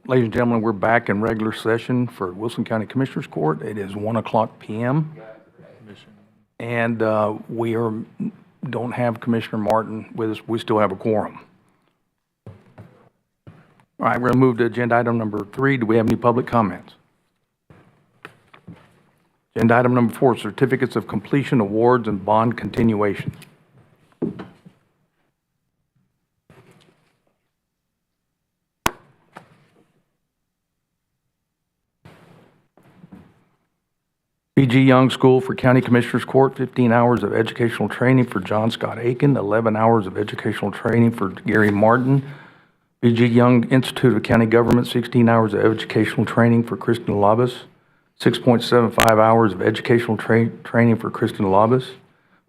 Ladies and gentlemen, we're back in regular session for Wilson County Commissioners Court. It is 1:00 p.m. And don't have Commissioner Martin with us. We still have a quorum. All right, we're going to move to agenda item number 3. Do we have any public comments? Agenda item number 4, certificates of completion, awards, and bond continuations. B.G. Young School for County Commissioners Court, 15 hours of educational training for John Scott Aiken, 11 hours of educational training for Gary Martin. B.G. Young Institute of County Government, 16 hours of educational training for Kristen Labus, 6.75 hours of educational training for Kristen Labus.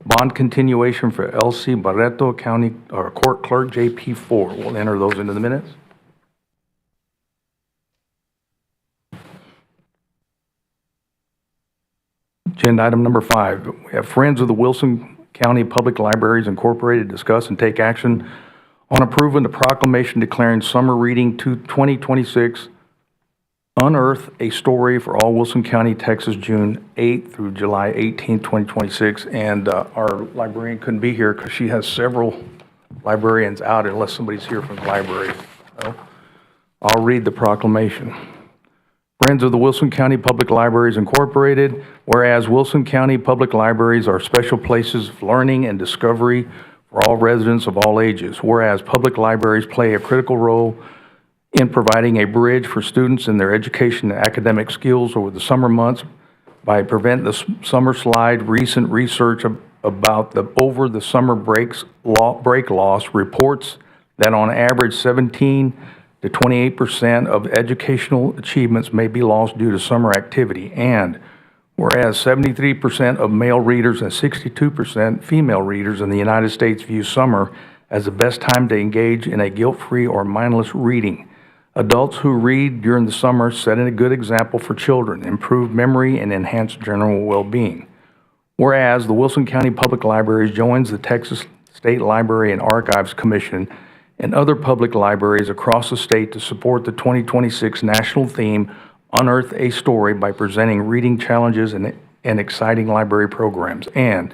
Bond continuation for Elsie Barreto, County Court Clerk, JP4. We'll enter those into the minutes. Agenda item number 5, we have Friends of the Wilson County Public Libraries Incorporated discuss and take action on approving the proclamation declaring summer reading 2026 Unearth a Story for all Wilson County, Texas, June 8th through July 18th, 2026. And our librarian couldn't be here because she has several librarians out unless somebody's here from the library. So I'll read the proclamation. Friends of the Wilson County Public Libraries Incorporated, whereas Wilson County Public Libraries are special places of learning and discovery for all residents of all ages, whereas public libraries play a critical role in providing a bridge for students in their education and academic skills over the summer months by preventing the summer slide. Recent research about the over the summer break loss reports that on average 17 to 28% of educational achievements may be lost due to summer activity. And whereas 73% of male readers and 62% female readers in the United States view summer as the best time to engage in a guilt-free or mindless reading. Adults who read during the summer set a good example for children, improve memory, and enhance general well-being. Whereas the Wilson County Public Libraries joins the Texas State Library and Archives Commission and other public libraries across the state to support the 2026 national theme, Unearth a Story, by presenting reading challenges and exciting library programs. And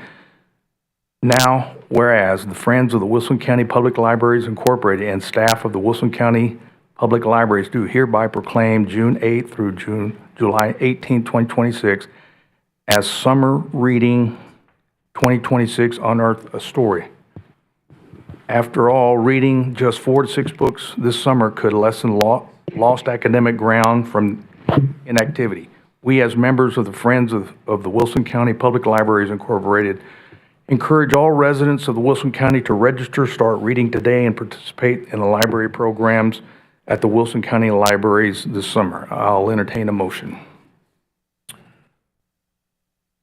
now, whereas the Friends of the Wilson County Public Libraries Incorporated and staff of the Wilson County Public Libraries do hereby proclaim June 8th through July 18th, 2026 as Summer Reading 2026 Unearth a Story. After all, reading just 4 to 6 books this summer could lessen lost academic ground from inactivity. We, as members of the Friends of the Wilson County Public Libraries Incorporated, encourage all residents of the Wilson County to register, start reading today, and participate in the library programs at the Wilson County Libraries this summer. I'll entertain a motion.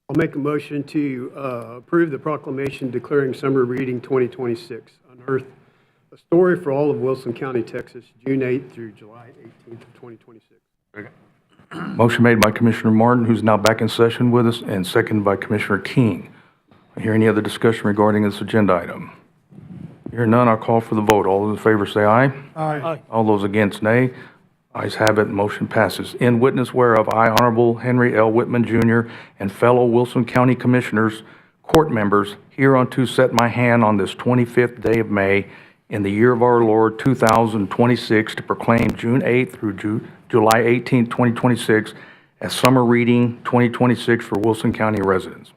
I'll make a motion to approve the proclamation declaring summer reading 2026, Unearth a Story for all of Wilson County, Texas, June 8th through July 18th of 2026. Okay. Motion made by Commissioner Martin, who's now back in session with us, and seconded by Commissioner King. I hear any other discussion regarding this agenda item? Hearing none, I'll call for the vote. All those in favor say aye. Aye. All those against, nay. Ayes have it, motion passes. In witness whereof, I, Honorable Henry L. Whitman, Jr., and fellow Wilson County Commissioners, court members, hereunto set my hand on this 25th day of May in the year of our Lord 2026 to proclaim June 8th through July 18th, 2026 as Summer Reading 2026 for Wilson County residents.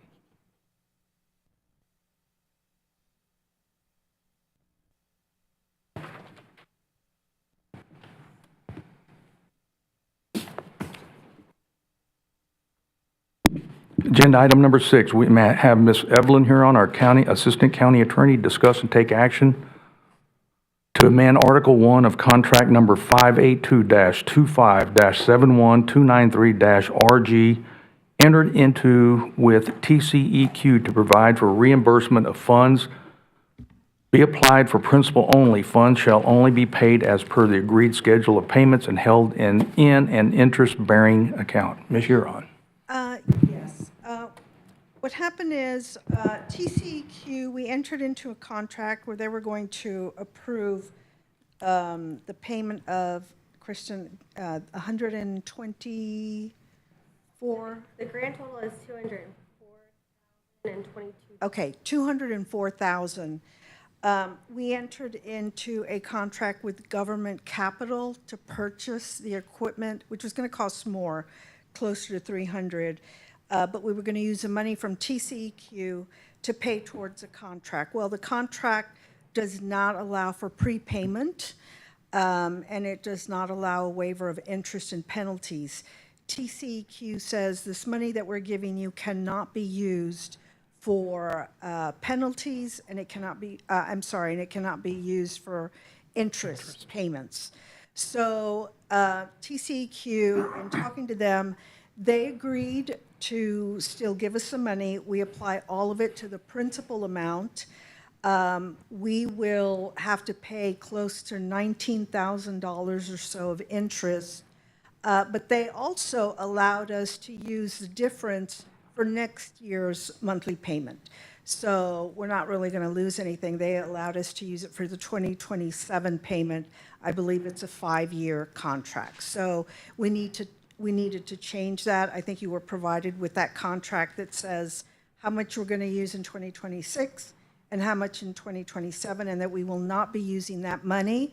Agenda item number 6, we may have Ms. Evelyn Huron, our Assistant County Attorney, discuss and take action to amend Article 1 of Contract Number 582-25-71293-RG entered into with TCEQ to provide for reimbursement of funds be applied for principal only. Funds shall only be paid as per the agreed schedule of payments and held in an interest-bearing account. Ms. Huron. Yes. What happened is TCEQ, we entered into a contract where they were going to approve the payment of Kristen, 124? The grand total is 204,022. Okay, 204,000. We entered into a contract with Government Capital to purchase the equipment, which was going to cost more, closer to 300. But we were going to use the money from TCEQ to pay towards the contract. Well, the contract does not allow for prepayment, and it does not allow a waiver of interest and penalties. TCEQ says this money that we're giving you cannot be used for penalties, and it cannot be, and it cannot be used for interest payments. So TCEQ, in talking to them, they agreed to still give us some money. We apply all of it to the principal amount. We will have to pay close to $19,000 or so of interest, but they also allowed us to use the difference for next year's monthly payment. So we're not really going to lose anything. They allowed us to use it for the 2027 payment. I believe it's a 5-year contract. So we needed to change that. I think you were provided with that contract that says how much we're going to use in 2026 and how much in 2027, and that we will not be using that money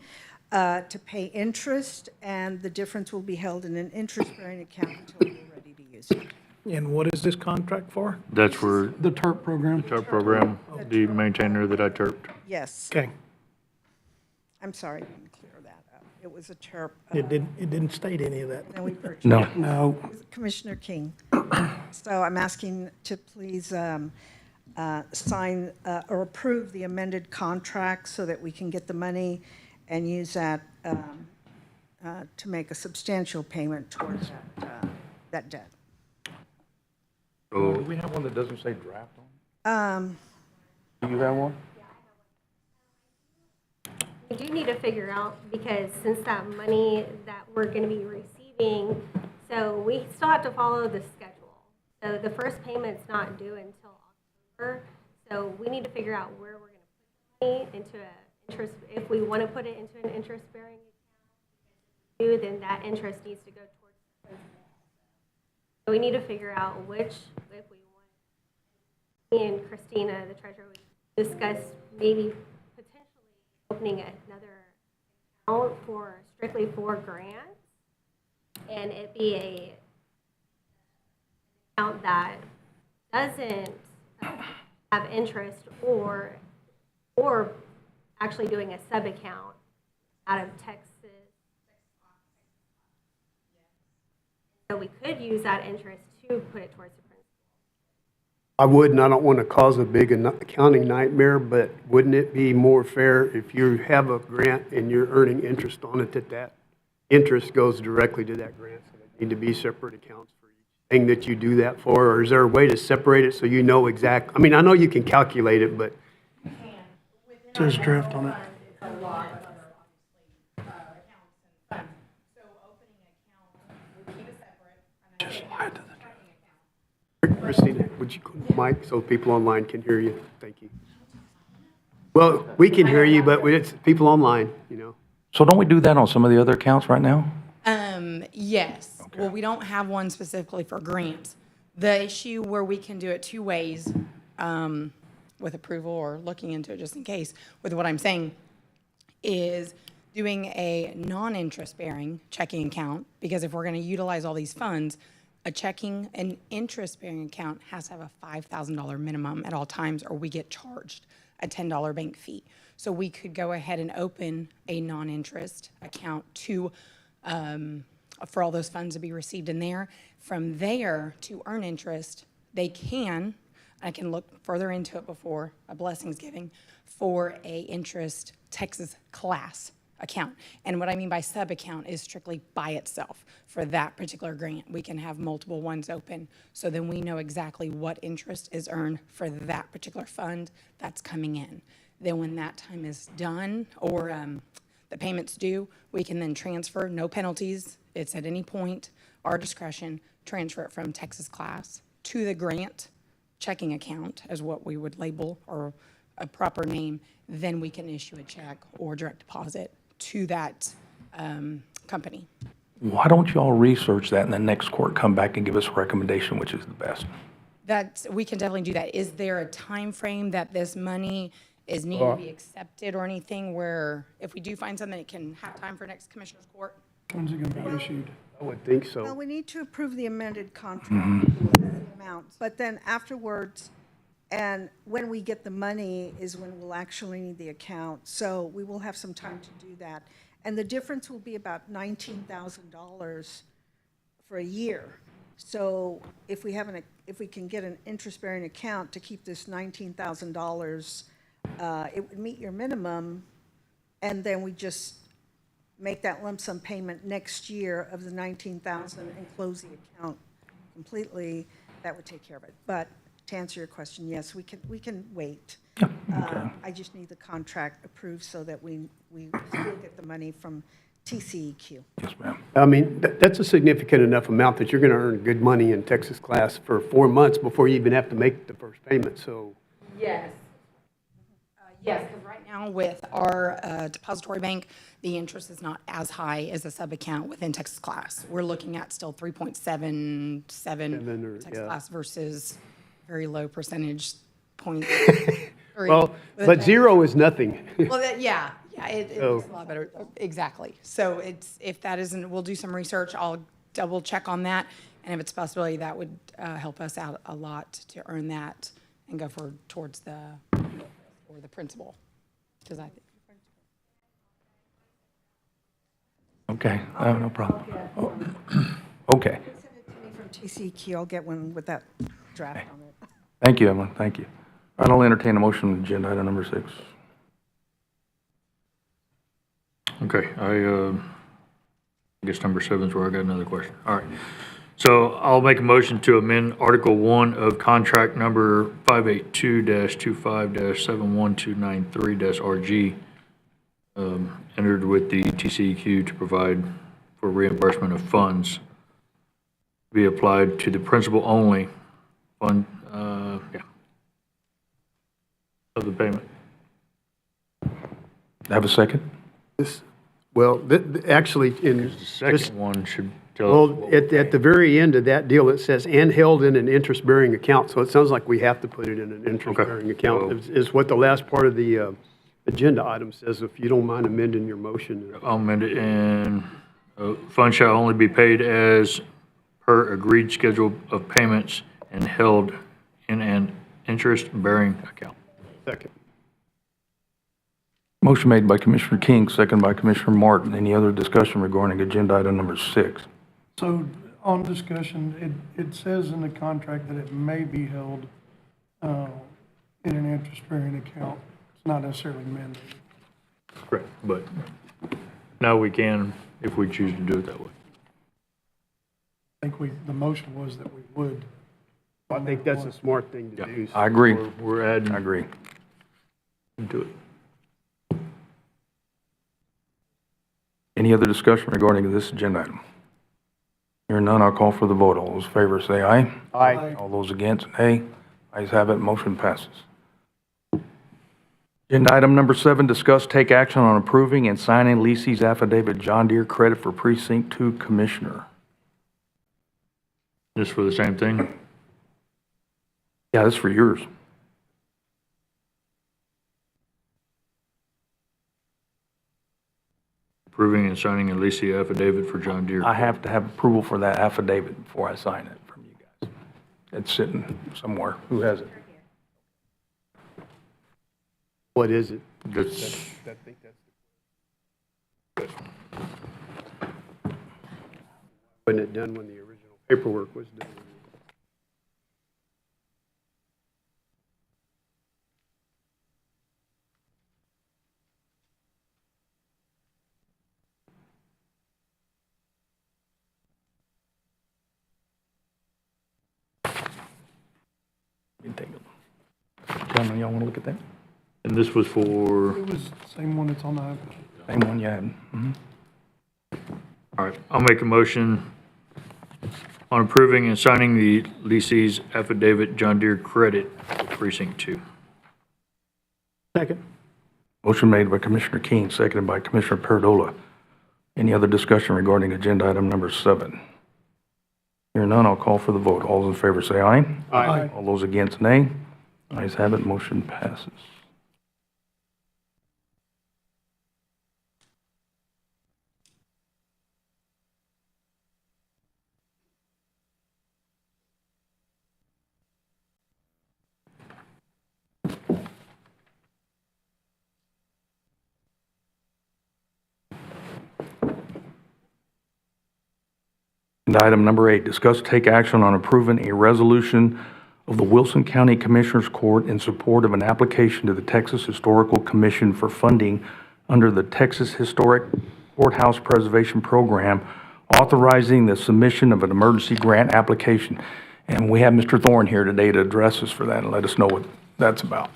to pay interest, and the difference will be held in an interest-bearing account until we're ready to use it. And what is this contract for? That's for The TURP program? our program, the maintainer that I terped. Yes, Okay. I'm sorry, I didn't clear that up. It was a TERP. It didn't state any of that. And we purchased. No. No. Commissioner King. So I'm asking to please sign or approve the amended contract so that we can get the money and use that to make a substantial payment towards that debt. Do So we have one that doesn't say draft on it? Do you have one? We do need to figure out, because since that money that we're going to be receiving, so we still have to follow the schedule. So the first payment's not due until October, so we need to figure out where we're going to put the money into an interest, if we want to put it into an interest-bearing account, then that interest needs to go towards the principal. So we need to figure out which, if we want. Me and Christina, the treasurer, we discussed maybe potentially opening another account strictly for grants, and it be a account that doesn't have interest, or actually doing a sub-account out of Texas. So we could use that interest to put it towards the principal. I would, and I don't want to cause a big accounting nightmare, but wouldn't it be more fair if you have a grant and you're earning interest on it, that interest goes directly to that grant? So there need to be separate accounts for each thing that you do that for, or is there a way to separate it so you know exact? I mean, I know you can calculate it, but Says draft on it. Christina, would you go to the mic so people online can hear you? Thank you. Well, we can hear you, but it's people online, you know. So don't we do that on some of the other accounts right now? Yes. Well, we don't have one specifically for grants. The issue where we can do it two ways, with approval or looking into it just in case, with what I'm saying, is doing a non-interest bearing checking account, because if we're going to utilize all these funds, an interest bearing account has to have a $5,000 minimum at all times, or we get charged a $10 bank fee. So we could go ahead and open a non-interest account to, for all those funds to be received in there. From there, to earn interest, I can look further into it before a blessings giving, for a interest Texas class account. And what I mean by sub-account is strictly by itself. For that particular grant, we can have multiple ones open, so then we know exactly what interest is earned for that particular fund that's coming in. Then when that time is done, or the payment's due, we can then transfer, no penalties. It's at any point, our discretion, transfer it from Texas class to the grant checking account, as what we would label, or a proper name. Then we can issue a check or direct deposit to that company. Why don't you all research that and then next court come back and give us a recommendation, which is the best? We can definitely do that. Is there a time frame that this money is needed to be accepted or anything where if we do find something, it can have time for next commissioner's court? When's it gonna be issued? I would think Well, so. we need to approve the amended contract with the amounts, but then afterwards, and when we get the money is when we'll actually need the account. So we will have some time to do that. And the difference will be about $19,000 for a year. So if we can get an interest-bearing account to keep this $19,000, it would meet your minimum, and then we just make that lump sum payment next year of the $19,000 and close the account completely. That would take care of it. But to answer your question, yes, we can wait. I just need the contract approved so that we still get the money from TCEQ. Yes, ma'am. I mean, that's a significant enough amount that you're going to earn good money in Texas class for 4 months before you even have to make the first payment, so. Yes. Yes, because right now with our depository bank, the interest is not as high as a sub-account within Texas Class. We're looking at still 3.77 or- Texas yeah. Class versus very low percentage point. Well, but zero is nothing. Well, yeah, it's So- a lot better, exactly. So if that isn't, we'll do some research, I'll double check on that. And if it's a possibility, that would help us out a lot to earn that and go towards the principal. Because I think. Okay, no problem. Okay, Send it to me from TCEQ. I'll get one with that draft on it. thank you, Evelyn, thank you. All right, I'll entertain a motion on agenda item number 6. Okay, I guess number 7 is where I got another question. All right. So I'll make a motion to amend Article 1 of contract number 582-25-71293-RG, entered with the TCEQ to provide for reimbursement of funds be applied to the principal only fund, of the payment. Have a second? Well, actually, in. The second one should tell us. Well, at the very end of that deal, it says, "and held in an interest-bearing account." So it sounds like we have to put it in an interest-bearing account, is what the last part of the agenda item says, if you don't mind amending your motion. I'll amend it, and funds shall only be paid as per agreed schedule of payments and held in an interest-bearing account. Second. Motion made by Commissioner King, second by Commissioner Martin. Any other discussion regarding agenda item number 6? So on discussion, it says in the contract that it may be held in an interest-bearing account. It's not necessarily mandated. Correct. But now we can, if we choose to do it that way. I think the motion was that we would. I think that's a smart thing to do. I agree, We're adding I agree. to it. Any other discussion regarding this agenda item? Hearing none, I'll call for the vote. All those in favor say aye. Aye. All those against, nay. Ayes have it, motion passes. Agenda item number 7, discuss take action on approving and signing leases affidavit John Deere credit for Precinct 2 Commissioner. Just for the same thing? Yeah, that's for yours. Approving and signing a lease affidavit for John Deere. I have to have approval for that affidavit before I sign it from you guys. It's sitting somewhere. Who has it? What is it? That's, I think that's. Wasn't it done when the original paperwork was done? Let me take a gentlemen, y'all want to look at that? and this was for, It was the same one that's on the application. Same one you had. Mhm. all right, I'll make a motion on approving and signing the lease's affidavit John Deere credit for Precinct 2. Second. Motion made by Commissioner King, seconded by Commissioner Perdola. Any other discussion regarding agenda item number 7? Hearing none, I'll call for the vote. All those in favor say aye. Aye. All those against, nay. Ayes have it, motion passes. And item number 8, discuss take action on approving a resolution of the Wilson County Commissioners Court in support of an application to the Texas Historical Commission for funding under the Texas Historic Courthouse Preservation Program, authorizing the submission of an emergency grant application. And we have Mr. Thorne here today to address us for that and let us know what that's about.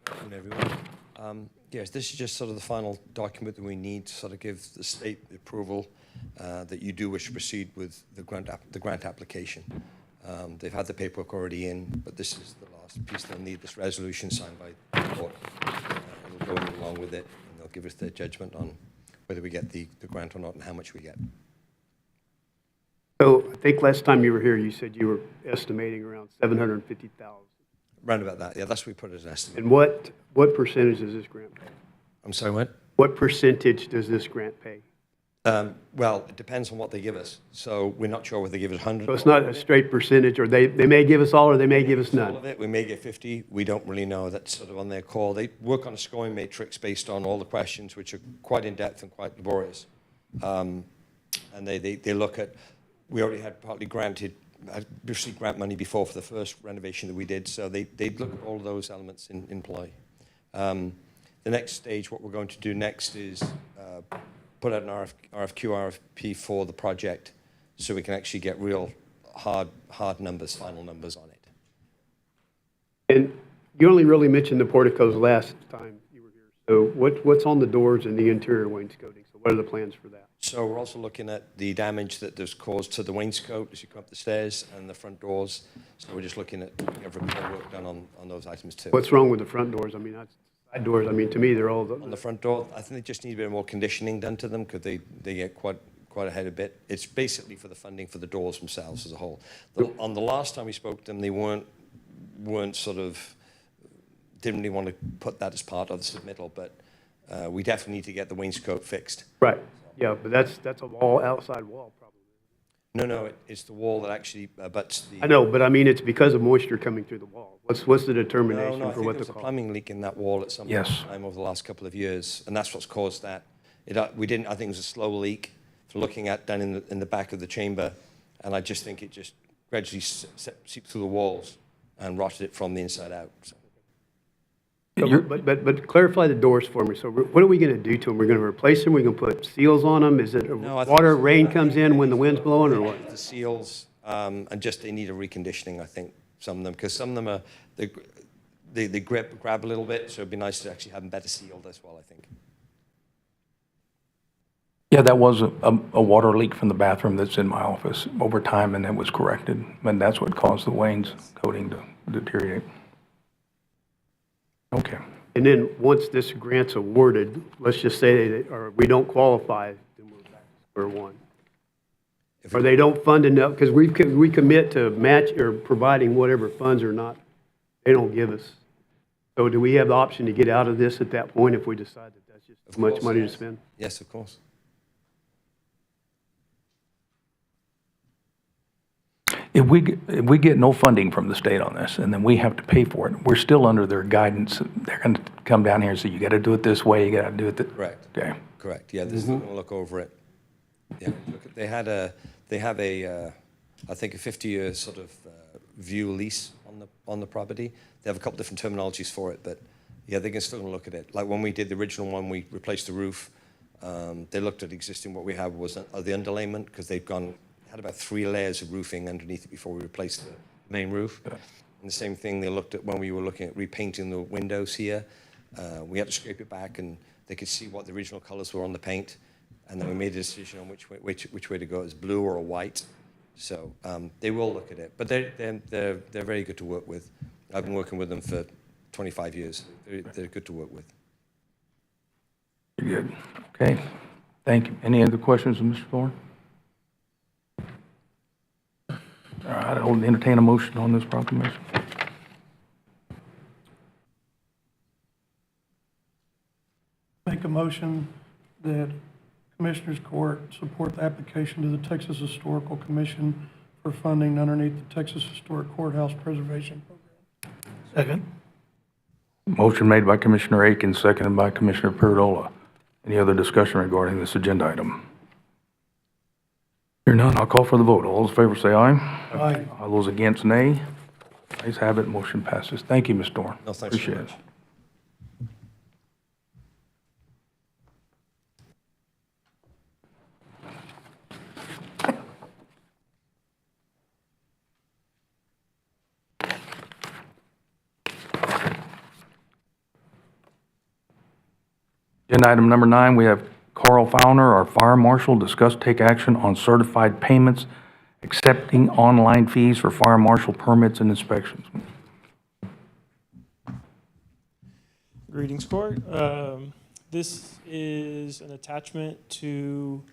Afternoon, everyone. Yes, this is just sort of the final document that we need to sort of give the state the approval that you do wish to proceed with the grant application. They've had the paperwork already in, but this is the last piece. They'll need this resolution signed by the court. It'll go in along with it, and they'll give us their judgment on whether we get the grant or not and how much we get. So I think last time you were here, you said you were estimating around 750,000. Round about that, yeah, that's what we put as an estimate. And what percentage does this grant pay? I'm sorry, what? What percentage does this grant pay? Well, it depends on what they give us. So we're not sure whether they give us 100. So it's not a straight percentage, or they may give us all, or they may give us All none. of it, we may get 50. We don't really know. That's sort of on their call. They work on a scoring matrix based on all the questions, which are quite in-depth and quite laborious. And they look at, we already had partly granted, received grant money before for the first renovation that we did, so they look at all of those elements in play. The next stage, what we're going to do next is put out an RFP for the project so we can actually get real hard numbers, final numbers on it. And you only really mentioned the porticos last time you were here. So what's on the doors and the interior wainscoting? So what are the plans for that? So we're also looking at the damage that there's caused to the wainscot as you come up the stairs and the front doors. So we're just looking at repair work done on those items too. What's wrong with the front doors? I mean, that's side doors. I mean, to me, they're all On the front door, I think they just need a bit more conditioning done to them because they get quite ahead a bit. It's basically for the funding for the doors themselves as a whole. On the last time we spoke to them, they weren't sort of, didn't really want to put that as part of the submittal, but we definitely need to get the wainscot fixed. right. Yeah, but that's a wall, outside wall, probably. No, it's the wall that actually butts the... I know, but I mean, it's because of moisture coming through the wall. What's the determination No, I for think what there the was a cause? plumbing leak in that wall at some point Yes. in time over the last couple of years, and that's what's caused that. We didn't. I think it was a slow leak. For looking at down in the back of the chamber, and I just think it just gradually seeped through the walls and rotted it from the inside out. So. So, but clarify the doors for me. So what are we going to do to them? We're going to replace them? We're going to put seals on them? Is it No, I think water, rain comes in when the wind's blowing, or what? The seals, and just they need a reconditioning. I think some of them, because some of them are they grab a little bit, so it'd be nice to actually have them better sealed as well. I think. Yeah, that was a water leak from the bathroom that's in my office over time, and it was corrected. And that's what caused the wainscoting to deteriorate. Okay. And then once this grant's awarded, let's just say that, or we don't qualify, then we're back to square one. Or they don't fund enough, because we commit to match or providing whatever funds or not, they don't give us. So do we have the option to get out of this at that point if we decide that that's just too much money to spend? Yes, of course. If we get no funding from the state on this, and then we have to pay for it, we're still under their guidance. They're going to come down here and say, you got to do it this way, you got to do it that. Correct. Okay. Correct. Yeah, this is going to look over it. Yeah, look, they have a, I think a 50-year sort of view lease on the property. They have a couple different terminologies for it, but yeah, they can still look at it. Like when we did the original one, we replaced the roof. They looked at existing. What we have was the underlayment because they've had about 3 layers of roofing underneath it before we replaced the main roof. And the same thing they looked at when we were looking at repainting the windows here. We had to scrape it back, and they could see what the original colors were on the paint. And then we made a decision on which way to go, as blue or a white. So they will look at it, but they're very good to work with. I've been working with them for 25 years. They're good to work with. Good. Okay. Thank you. Any other questions of Mr. Thorne? All right, I'll entertain a motion on this proclamation. Make a motion that Commissioners Court support the application to the Texas Historical Commission for funding underneath the Texas Historic Courthouse Preservation Program. Second. Motion made by Commissioner Aiken, seconded by Commissioner Perdola. Any other discussion regarding this agenda item? Hearing none, I'll call for the vote. All those in favor say aye. Aye. All those against, nay. Ayes have it, motion passes. Thank you, Ms. Thorne. No, thanks very Appreciate it. much. Agenda item number 9, we have Carl Fauner, our fire marshal, discuss take action on certified payments, accepting online fees for fire marshal permits and inspections. Greetings, Court. This is an attachment to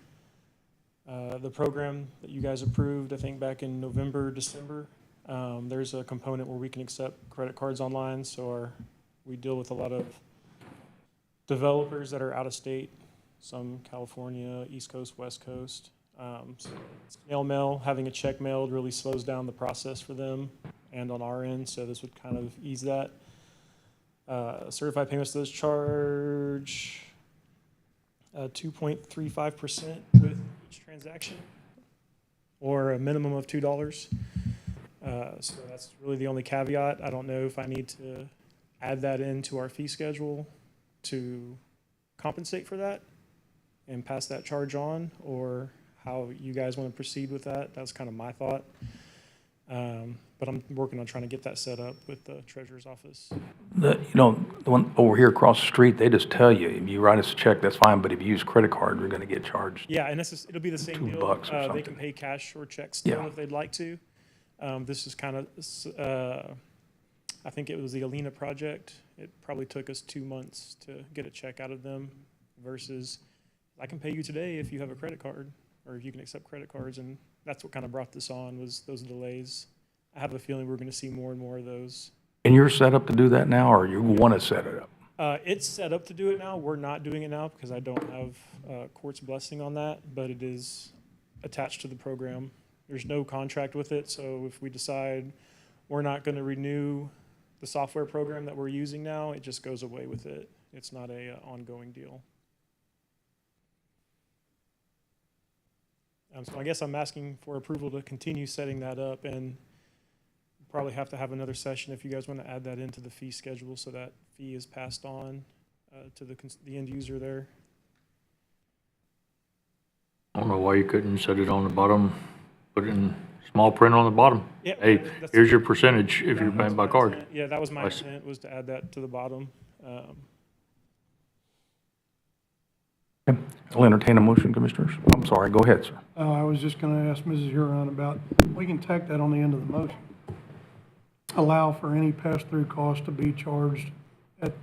the program that you guys approved, I think, back in November, December. There's a component where we can accept credit cards online, so we deal with a lot of developers that are out of state, some California, East Coast, West Coast. So snail mail, having a check mailed really slows down the process for them and on our end, so this would kind of ease that. Certified payments, those charge 2.35% with each transaction, or a minimum of $2. So that's really the only caveat. I don't know if I need to add that into our fee schedule to compensate for that and pass that charge on, or how you guys want to proceed with that. That's kind of my thought. But I'm working on trying to get that set up with the treasurer's office. The one over here across the street, they just tell you, if you write us a check, that's fine, but if you use credit card, you're going to get charged. Yeah, and it'll be the same $2 deal. or They something. can pay cash or checks still Yeah. if they'd like to. This is kind of, I think it was the Alina project. It probably took us 2 months to get a check out of them versus I can pay you today if you have a credit card or if you can accept credit cards. And that's what kind of brought this on, was those delays. I have a feeling we're going to see more and more of those. And you're set up to do that now, or you want to set it up? It's set up to do it now. We're not doing it now because I don't have court's blessing on that, but it is attached to the program. There's no contract with it, so if we decide we're not going to renew the software program that we're using now, it just goes away with it. It's not a ongoing deal. So I guess I'm asking for approval to continue setting that up, and probably have to have another session if you guys want to add that into the fee schedule so that fee is passed on to the end user there. I don't know why you couldn't set it on the bottom, put it in small print on the bottom. Yeah, Hey, that's- here's your percentage if you're That paying was by my card. intent. Yeah, that was my I see. intent, was to add that to the bottom. I'll entertain a motion, Commissioners. I'm sorry, go ahead, sir. I was just going to ask Mrs. Huron about, we can tack that on the end of the motion. Allow for any pass-through cost to be charged at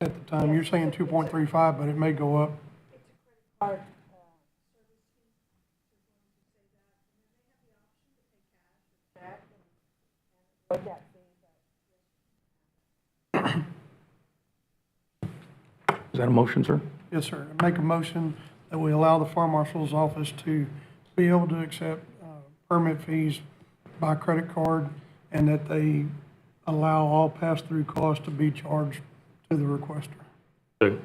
the time. You're saying 2.35, but it may go up. Is that a motion, sir? Yes, sir. Make a motion that we allow the fire marshal's office to be able to accept permit fees by credit card, and that they allow all pass-through costs to be charged to the requester. So,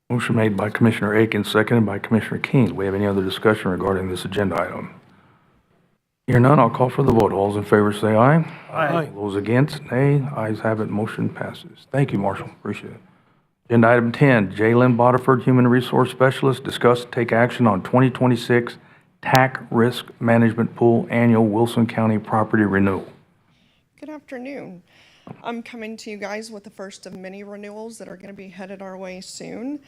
Motion made by Commissioner Aiken, seconded by Commissioner King. Do we have any other discussion regarding this agenda item? Hear none, I'll call for the vote. All those in favor say aye. Aye. Those against, nay. Ayes have it, motion passes. Thank you, Marshal, appreciate it. Agenda item 10, Jalen Bodiford, Human Resource Specialist, discuss take action on 2026 TAC Risk Management Pool Annual Wilson County Property Renewal. Good afternoon. I'm coming to you guys with the first of many renewals that are going to be headed our way soon.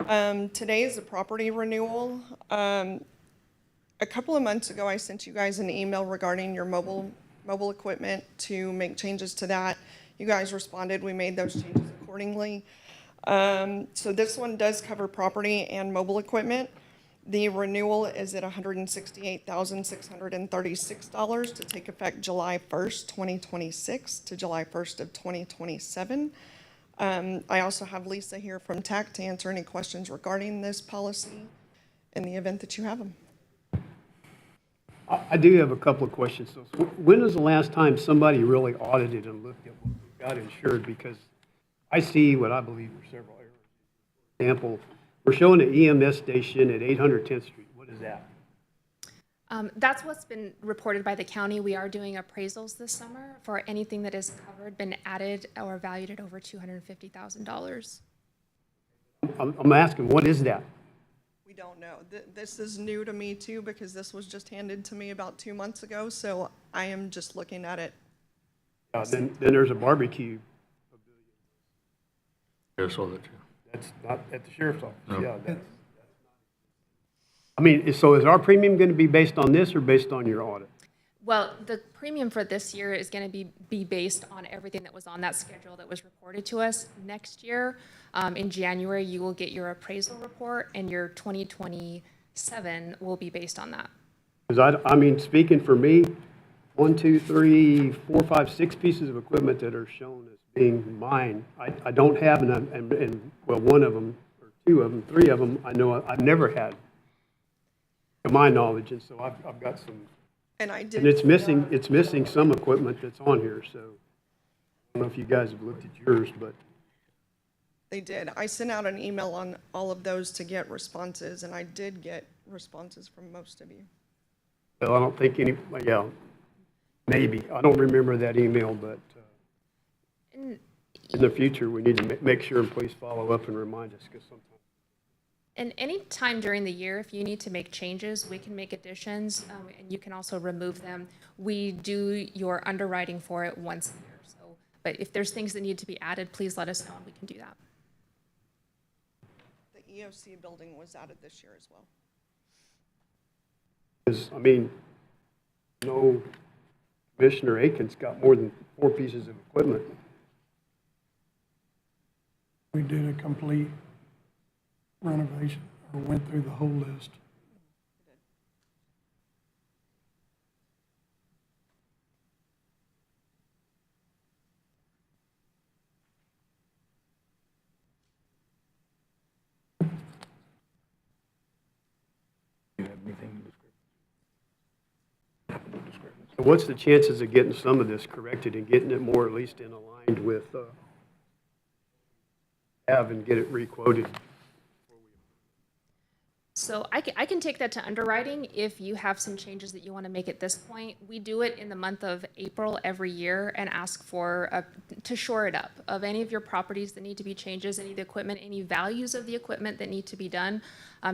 Today is a property renewal. A couple of months ago, I sent you guys an email regarding your mobile equipment to make changes to that. You guys responded. We made those changes accordingly. So this one does cover property and mobile equipment. The renewal is at $168,636 to take effect July 1st, 2026 to July 1st of 2027. I also have Lisa here from TAC to answer any questions regarding this policy in the event that you have them. I do have a couple of questions. So when was the last time somebody really audited and looked at what we got insured? Because I see what I believe are several errors. For example, we're showing an EMS station at 800 10th Street. What is that? That's what's been reported by the county. We are doing appraisals this summer for anything that is covered, been added or valued at over $250,000. I'm asking, what is that? We don't know. This is new to me too, because this was just handed to me about 2 months ago, so I am just looking at it. Then there's a barbecue. Yeah, I saw that too. That's not at the sheriff's office. No. Yeah. I mean, so is our premium going to be based on this or based on your audit? Well, the premium for this year is going to be based on everything that was on that schedule that was reported to us. Next year, in January, you will get your appraisal report, and your 2027 will be based on that. Because I mean, speaking for me, 1, 2, 3, 4, 5, 6 pieces of equipment that are shown as being mine, I don't have, and well, one of them, or 2 of them, 3 of them, I know I've never had, to my knowledge, and so I've got some, And I did. and it's missing some equipment that's on here, so I don't know if you guys have looked at yours, but They did. I sent out an email on all of those to get responses, and I did get responses from most of you. well, I don't think any, yeah, maybe. I don't remember that email, but And in the future, we need to make sure and please follow up and remind us, because sometimes. And any time during the year, if you need to make changes, we can make additions, and you can also remove them. We do your underwriting for it once a year. So, but if there's things that need to be added, please let us know, and we can do that. The EOC building was added this year as well. Because, I mean, no, Commissioner Aiken's got more than 4 pieces of equipment. We did a complete renovation, or went through the whole list. Do you have anything? So what's the chances of getting some of this corrected and getting it more at least in aligned with, and get it re-quoted? So I can take that to underwriting if you have some changes that you want to make at this point. We do it in the month of April every year and ask for, to shore it up of any of your properties that need to be changes, any of the equipment, any values of the equipment that need to be done,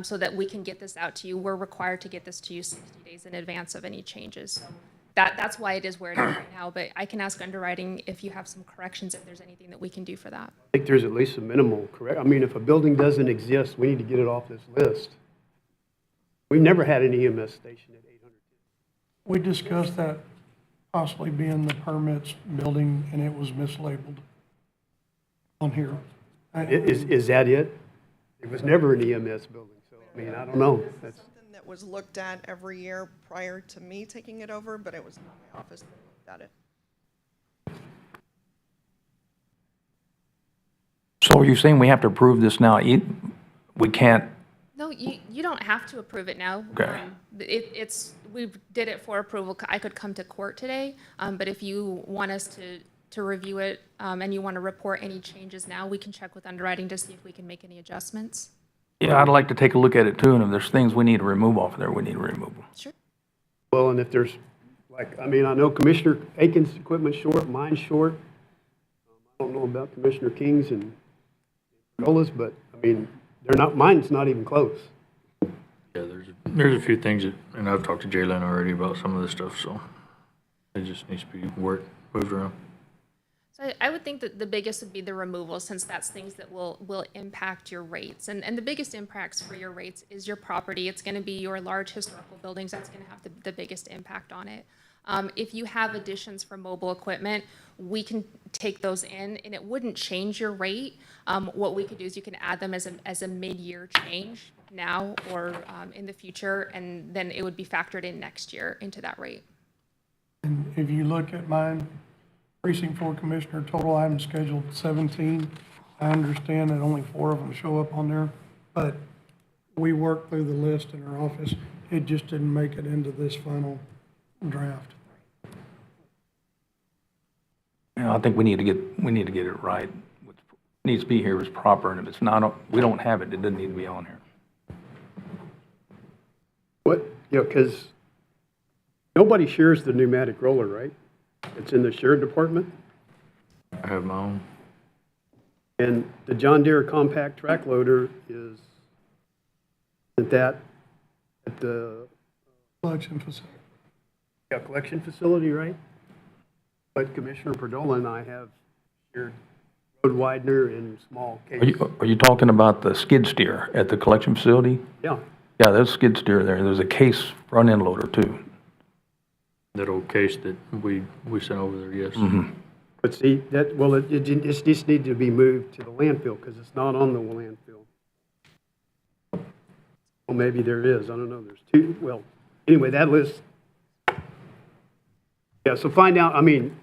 so that we can get this out to you. We're required to get this to you 60 days in advance of any changes. So that's why it is where it is right now, but I can ask underwriting if you have some corrections, if there's anything that we can do for that. I think there's at least a minimal, correct? I mean, if a building doesn't exist, we need to get it off this list. We've never had an EMS station at 800. We discussed that possibly being the permits building, and it was mislabeled on here. Is that it? It was never an EMS building, so, I mean, I don't know. That's, Something that was looked at every year prior to me taking it over, but it was not my office that looked at it. So are you saying we have to approve this now? We can't, No, you don't have to approve it now. Okay. We did it for approval. I could come to court today, but if you want us to review it, and you want to report any changes now, we can check with underwriting to see if we can make any adjustments. yeah, I'd like to take a look at it too, and if there's things we need to remove off of there, we need to remove them. Sure. well, and if there's, like, I mean, I know Commissioner Aiken's equipment's short, mine's short. I don't know about Commissioner King's and Gola's, but, I mean, they're not, mine's not even close. Yeah, there's a few things that, and I've talked to Jaylen already about some of this stuff, so it just needs to be moved around. So I would think that the biggest would be the removal, since that's things that will impact your rates. And the biggest impacts for your rates is your property. It's going to be your large historical buildings. That's going to have the biggest impact on it. If you have additions for mobile equipment, we can take those in, and it wouldn't change your rate. What we could do is you can add them as a mid-year change now or in the future, and then it would be factored in next year into that rate. And if you look at mine, precinct 4 commissioner, total items scheduled 17. I understand that only 4 of them show up on there, but we worked through the list in our office. It just didn't make it into this final draft. Yeah, I think we need to get it right. What needs to be here is proper, and if it's not, we don't have it, it doesn't need to be on here. What, because nobody shares the pneumatic roller, right? It's in the shared department, I have my own. and the John Deere compact track loader isn't that at the Collection facility. collection facility, right? But Commissioner Perdola and I have shared road widener in small case. Are you talking about the skid steer at the collection facility? Yeah, Yeah, there's skid steer there. There's a case front end loader too. That old case that we sent over there, yes. but see, that, well, it just needs to be moved to the landfill because it's not on the landfill. Well, maybe there is, I don't know, there's two, well, anyway, that list. Yeah, so find out, I mean,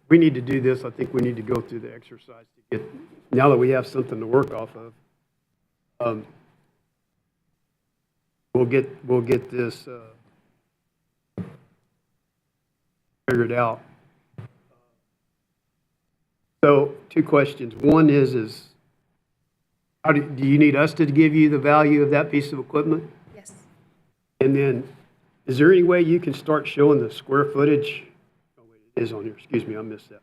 we need to do this, I think we need to go through the exercise to get, now that we have something to work off of. We'll get this figured out. So, 2 questions. One is how do you need us to give you the value of that piece of equipment? Yes. And then, is there any way you can start showing the square footage? Oh, wait, it is on here. Excuse me, I missed that.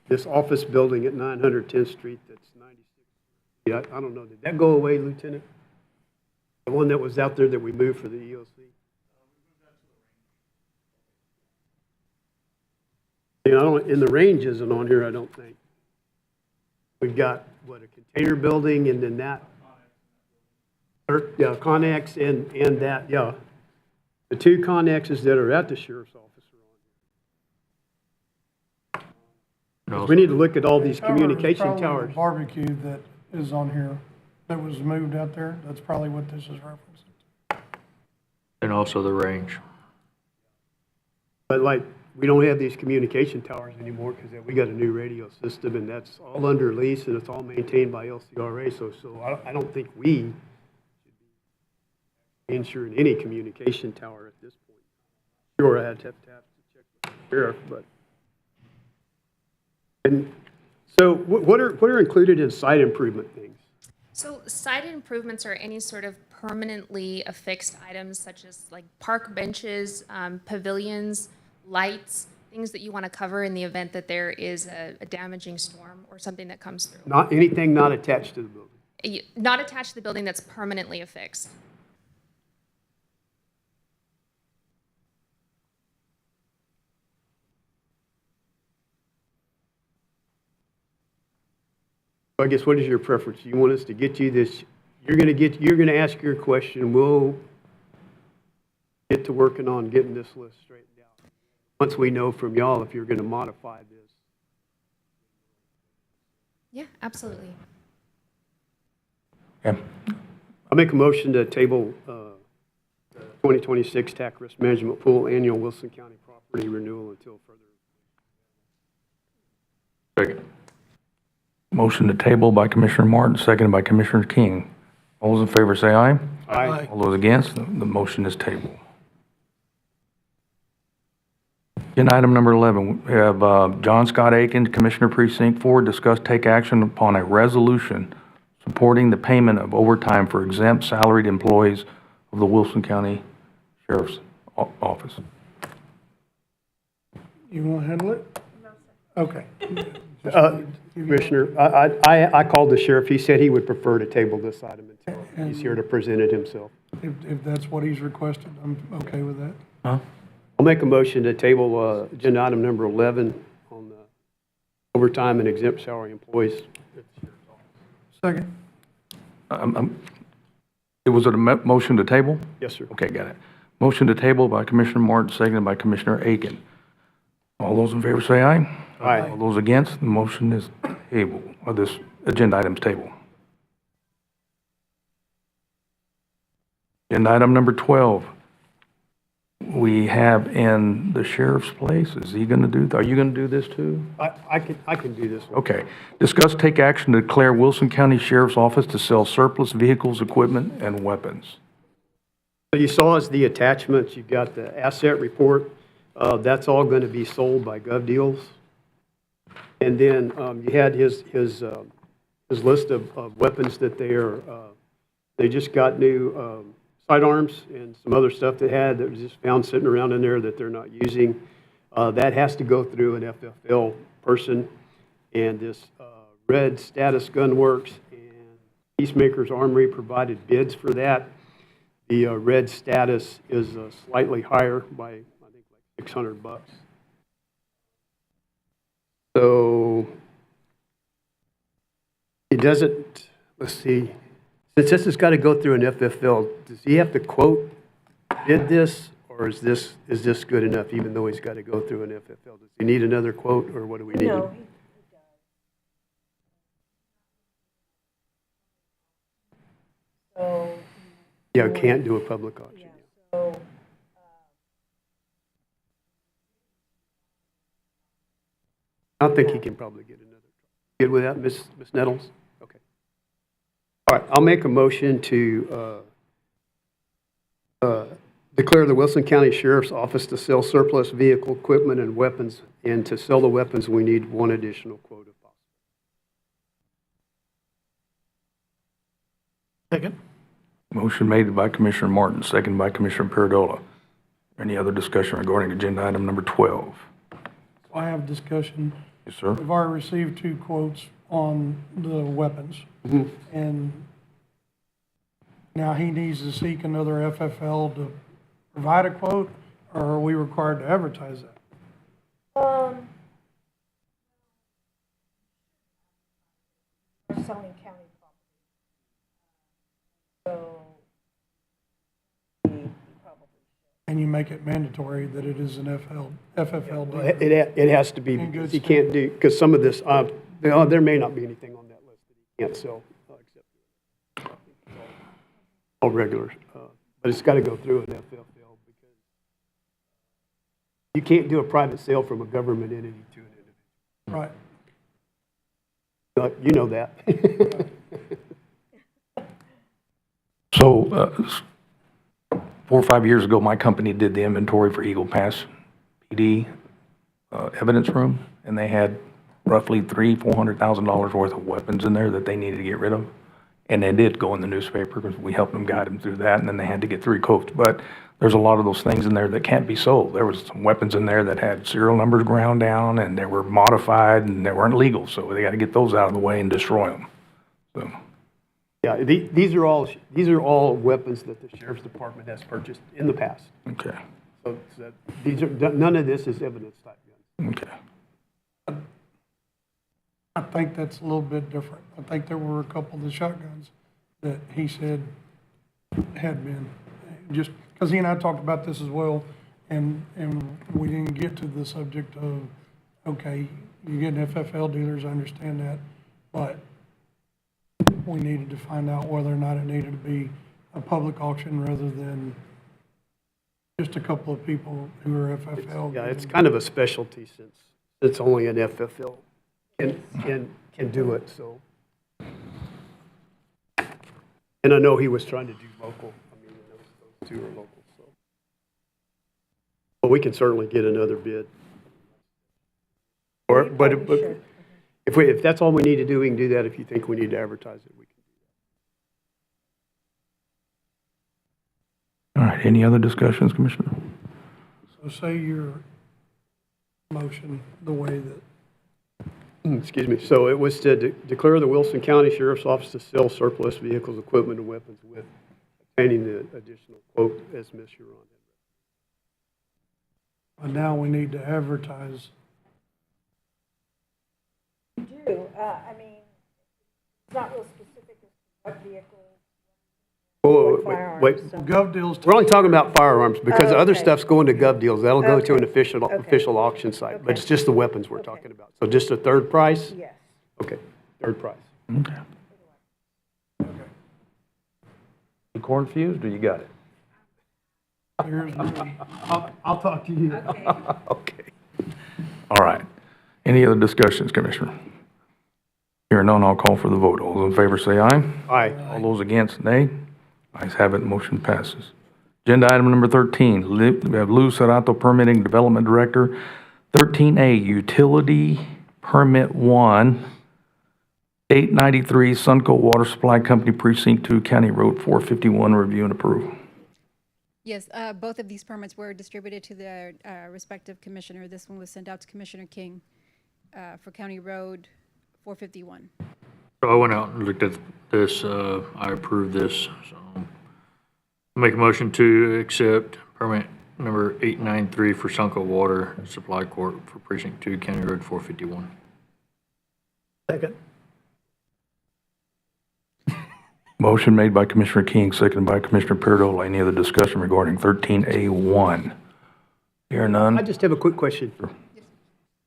This office building at 910th Street that's 96. Yeah, I don't know. Did that go away, Lieutenant? The one that was out there that we moved for the EOC? You know, and the range isn't on here, I don't think. We've got, what, a container building and then that. Yeah, Connex and that, yeah. The 2 Connexes that are at the sheriff's office are on here. We need to look at all these communication Probably the towers. barbecue that is on here, that was moved out there. That's probably what this is referencing. And also the range. But like, we don't have these communication towers anymore because we got a new radio system and that's all under lease and it's all maintained by LCRA. So I don't think we should be insuring any communication tower at this point. Sure, I had to check with the sheriff, but. And so what are included in site improvement things? So site improvements are any sort of permanently affixed items such as like park benches, pavilions, lights, things that you want to cover in the event that there is a damaging storm or something that comes through. Not anything not attached to the building. Not attached to the building that's permanently affixed. I guess what is your preference? You want us to get you this, you're going to ask your question, we'll get to working on getting this list straightened out. Once we know from y'all if you're going to modify this. Yeah, absolutely. Okay. I'll make a motion to table 2026 TAC Risk Management Pool Annual Wilson County Property Renewal until further. Second. Motion to table by Commissioner Martin, seconded by Commissioner King. All those in favor say aye. Aye. All those against, the motion is tabled. Agenda item number 11, we have John Scott Aiken, Commissioner Precinct 4, discuss take action upon a resolution supporting the payment of overtime for exempt salaried employees of the Wilson County Sheriff's Office. You want to handle it? Okay. Commissioner, I called the sheriff. He said he would prefer to table this item until he's here to present it himself. If that's what he's requested, I'm okay with that. Huh? I'll make a motion to table agenda item number 11 on the overtime and exempt salary employees. Second. Was it a motion to table? Yes, sir. Okay, got it. Motion to table by Commissioner Martin, seconded by Commissioner Aiken. All those in favor say aye. Aye. All those against, the motion is tabled, or this agenda item's table. Agenda item number 12. We have in the sheriff's place, is he gonna do, are you gonna do this too? I can do this one. Okay. Discuss, take action to declare Wilson County Sheriff's Office to sell surplus vehicles, equipment, and weapons. So you saw as the attachments, you've got the asset report. That's all going to be sold by GovDeals. And then you had his list of weapons that they just got new sidearms and some other stuff they had that was just found sitting around in there that they're not using. That has to go through an FFL person. And this Red Status Gunworks and Peacemakers Armory provided bids for that. The Red Status is slightly higher by, I think, like $600. So it doesn't, let's see, since this has got to go through an FFL, does he have to quote bid this, or is this good enough, even though he's got to go through an FFL? Does he need another quote, or what do we need? No, so, Yeah, can't do a public auction. so, I think he can probably get another. Good with that, Ms. Nettles? Okay. All right, I'll make a motion to declare the Wilson County Sheriff's Office to sell surplus vehicle, equipment, and weapons, and to sell the weapons, we need one additional quote if possible. Second. Motion made by Commissioner Martin, seconded by Commissioner Paradola. Any other discussion regarding agenda item number 12? I have discussion. Yes, sir. We've already received 2 quotes on the weapons. And now he needs to seek another FFL to provide a quote, or are we required to advertise that? selling county property. So, we probably And you make it mandatory that it is an FFL deal. It has to be, In good because he can't do, because some of this, there may not be anything on that list that he can't sell, except all regular, but it's got to go through an FFL, because you can't do a private sale from a government entity to an individual. Right. You know that. So, 4 or 5 years ago, my company did the inventory for Eagle Pass PD evidence room, and they had roughly $400,000 worth of weapons in there that they needed to get rid of. And they did go in the newspaper because we helped them guide them through that, and then they had to get 3 quotes. But there's a lot of those things in there that can't be sold. There was some weapons in there that had serial numbers ground down, and they were modified, and they weren't legal, so they got to get those out of the way and destroy them. So, Yeah, these are all weapons that the sheriff's department has purchased in the past. okay, So these are, none of this is evidence type guns. okay. I think that's a little bit different. I think there were a couple of the shotguns that he said had been, just, because he and I talked about this as well, and we didn't get to the subject of, okay, you're getting FFL dealers, I understand that, but we needed to find out whether or not it needed to be a public auction rather than just a couple of people who are FFL. Yeah, it's kind of a specialty since it's only an FFL can do it, so. And I know he was trying to do local. I mean, those 2 are local, so. But we can certainly get another bid. Or, but if that's all we need to do, we can do that. If you think we need to advertise it, we can do All right, any other discussions, Commissioner? So say your motion the way that, that. Excuse me. So it was to declare the Wilson County Sheriff's Office to sell surplus vehicles, equipment, and weapons with obtaining the additional quote as Ms. Huron had. but now we need to advertise I mean, it's not real specific as to what vehicle. Whoa, Firearms, wait, so- Gov deals. we're only talking about firearms, because the other Okay. stuff's going to gov deals. That'll go to an Okay. official, Okay. official auction site, but Okay. it's just the weapons we're talking about. So just a third price? Yes. Okay, third price. Okay. You confused, or you got it? I'll talk to you. Okay. All right. Any other discussions, Commissioner? Hearing none, I'll call for the vote. All those in favor say aye. Aye. All those against, nay. Ayes have it, motion passes. Agenda item number 13, we have Lou Serato, Permitting Development Director. 13A, Utility Permit 1, 893 Suncoast Water Supply Company, Precinct 2, County Road 451, review and approve. Yes, both of these permits were distributed to their respective commissioner. This one was sent out to Commissioner King for County Road 451. So I went out and looked at this, I approved this, so. Make a motion to accept permit number 893 for Sunco Water Supply Corp. for Precinct 2, County Road 451. Second. Motion made by Commissioner King, seconded by Commissioner Peardola. Any other discussion regarding 13A1? Hear I none? just have a quick question.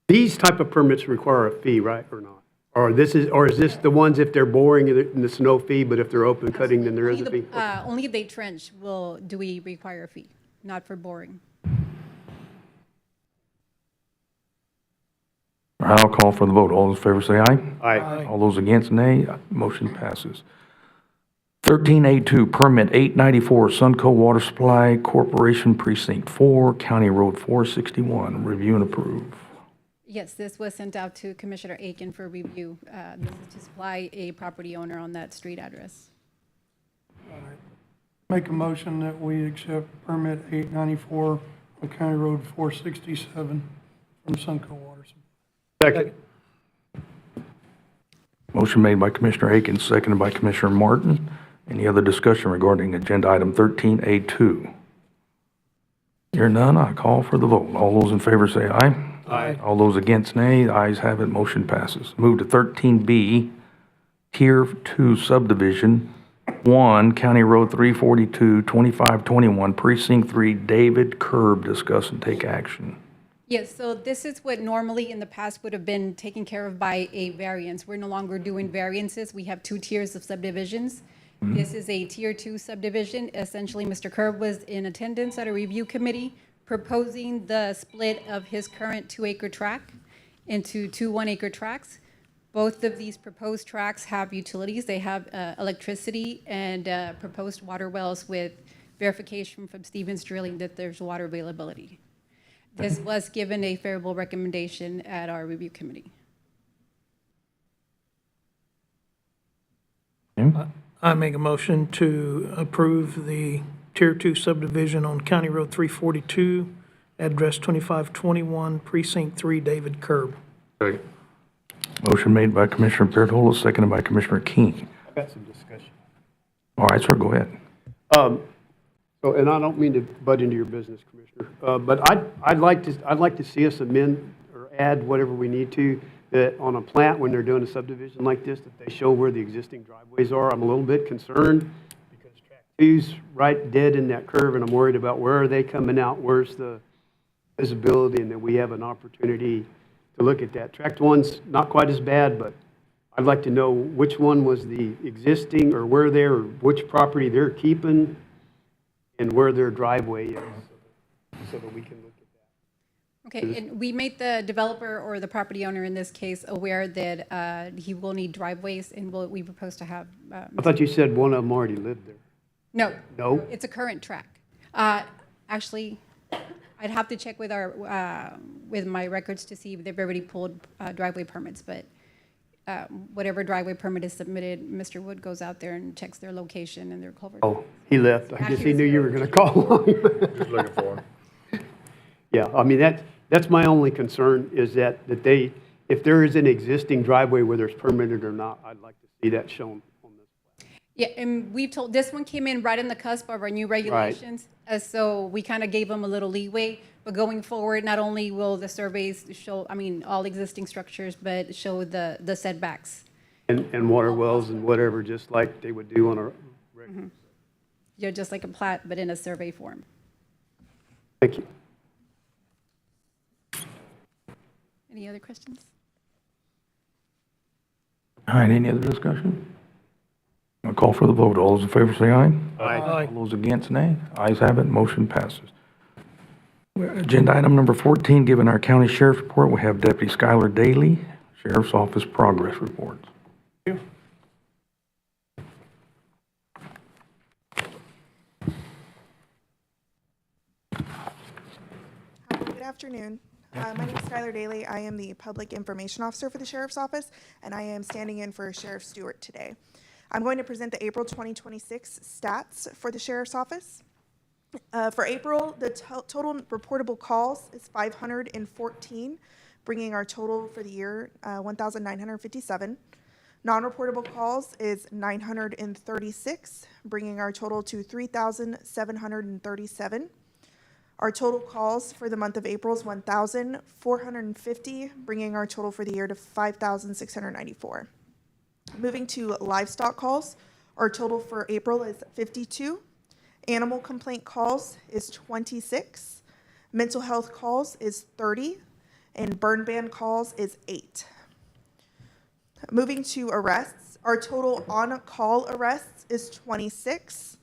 These type of permits require a fee, right, or not? Or is this the ones if they're boring and there's no fee, but if they're open cutting, then there is a fee? Only if they trench do we require a fee, not for boring. All right, I'll call for the vote. All those in favor say aye. Aye. All those against, nay. Motion passes. 13A2, Permit 894, Sunco Water Supply Corporation, Precinct 4, County Road 461, review and approve. Yes, this was sent out to Commissioner Aiken for review. This is to supply a property owner on that street address. Make a motion that we accept permit 894 on County Road 467 from Sunco Water Supply. Second. Motion made by Commissioner Aiken, seconded by Commissioner Martin. Any other discussion regarding agenda item 13A2? Hear none, I call for the vote. All those in favor say aye. Aye. All those against, nay. The ayes have it, motion passes. Move to 13B, Tier 2 Subdivision 1, County Road 342, 2521, Precinct 3, David Curb, discuss and take action. Yes, so this is what normally in the past would have been taken care of by a variance. We're no longer doing variances. We have 2 tiers of subdivisions. This is a Tier 2 subdivision. Essentially, Mr. Curb was in attendance at a review committee proposing the split of his current 2-acre tract into 2 1-acre tracts. Both of these proposed tracts have utilities. They have electricity and proposed water wells with verification from Stevens Drilling that there's water availability. This was given a favorable recommendation at our review committee. I make a motion to approve the Tier 2 subdivision on County Road 342, address 2521, Precinct 3, David Curb. Second. Motion made by Commissioner Peardola, seconded by Commissioner King. I've got some discussion. All right, sir, go ahead. So, and I don't mean to butt into your business, Commissioner, but I'd like to see us amend or add whatever we need to, that on a plat, when they're doing a subdivision like this, that they show where the existing driveways are. I'm a little bit concerned because track 2's right dead in that curve, and I'm worried about where are they coming out, where's the visibility, and that we have an opportunity to look at that. Track 1's not quite as bad, but I'd like to know which one was the existing, or where they're, or which property they're keeping, and where their driveway is, so that we can look at that. Okay, and we made the developer or the property owner in this case aware that he will need driveways, and we propose to have. I thought you said one of them already lived there. No. No? It's a current track. Actually, I'd have to check with with my records to see if they've already pulled driveway permits, but whatever driveway permit is submitted, Mr. Wood goes out there and checks their location and their culvert. Oh, he left. I guess he knew you were going to call him. Just looking for him. Yeah, I mean, that's my only concern, is that they, if there is an existing driveway, whether it's permitted or not, I'd like to see that shown on this. Yeah, and we've told, this one came in right in the cusp of our new regulations. So we kind of gave them a little leeway, but going forward, not only will the surveys show, I mean, all existing structures, but show the setbacks. And water wells and whatever, just like they would do on a regular. Yeah, just like a plat, but in a survey form. Thank you. Any other questions? All right, any other discussion? I'll call for the vote. All those in favor say aye. Aye. All those against, nay. Ayes have it, motion passes. Agenda item number 14, given our county sheriff's report, we have Deputy Skylar Daly, Sheriff's Office progress reports. Good afternoon. My name is Skylar Daly. I am the Public Information Officer for the Sheriff's Office, and I am standing in for Sheriff Stewart today. I'm going to present the April 2026 stats for the Sheriff's Office. For April, the total reportable calls is 514, bringing our total for the year 1,957. Non-reportable calls is 936, bringing our total to 3,737. Our total calls for the month of April is 1,450, bringing our total for the year to 5,694. Moving to livestock calls, our total for April is 52. Animal complaint calls is 26. Mental health calls is 30. And burn ban calls is 8. Moving to arrests, our total on-call arrests is 26.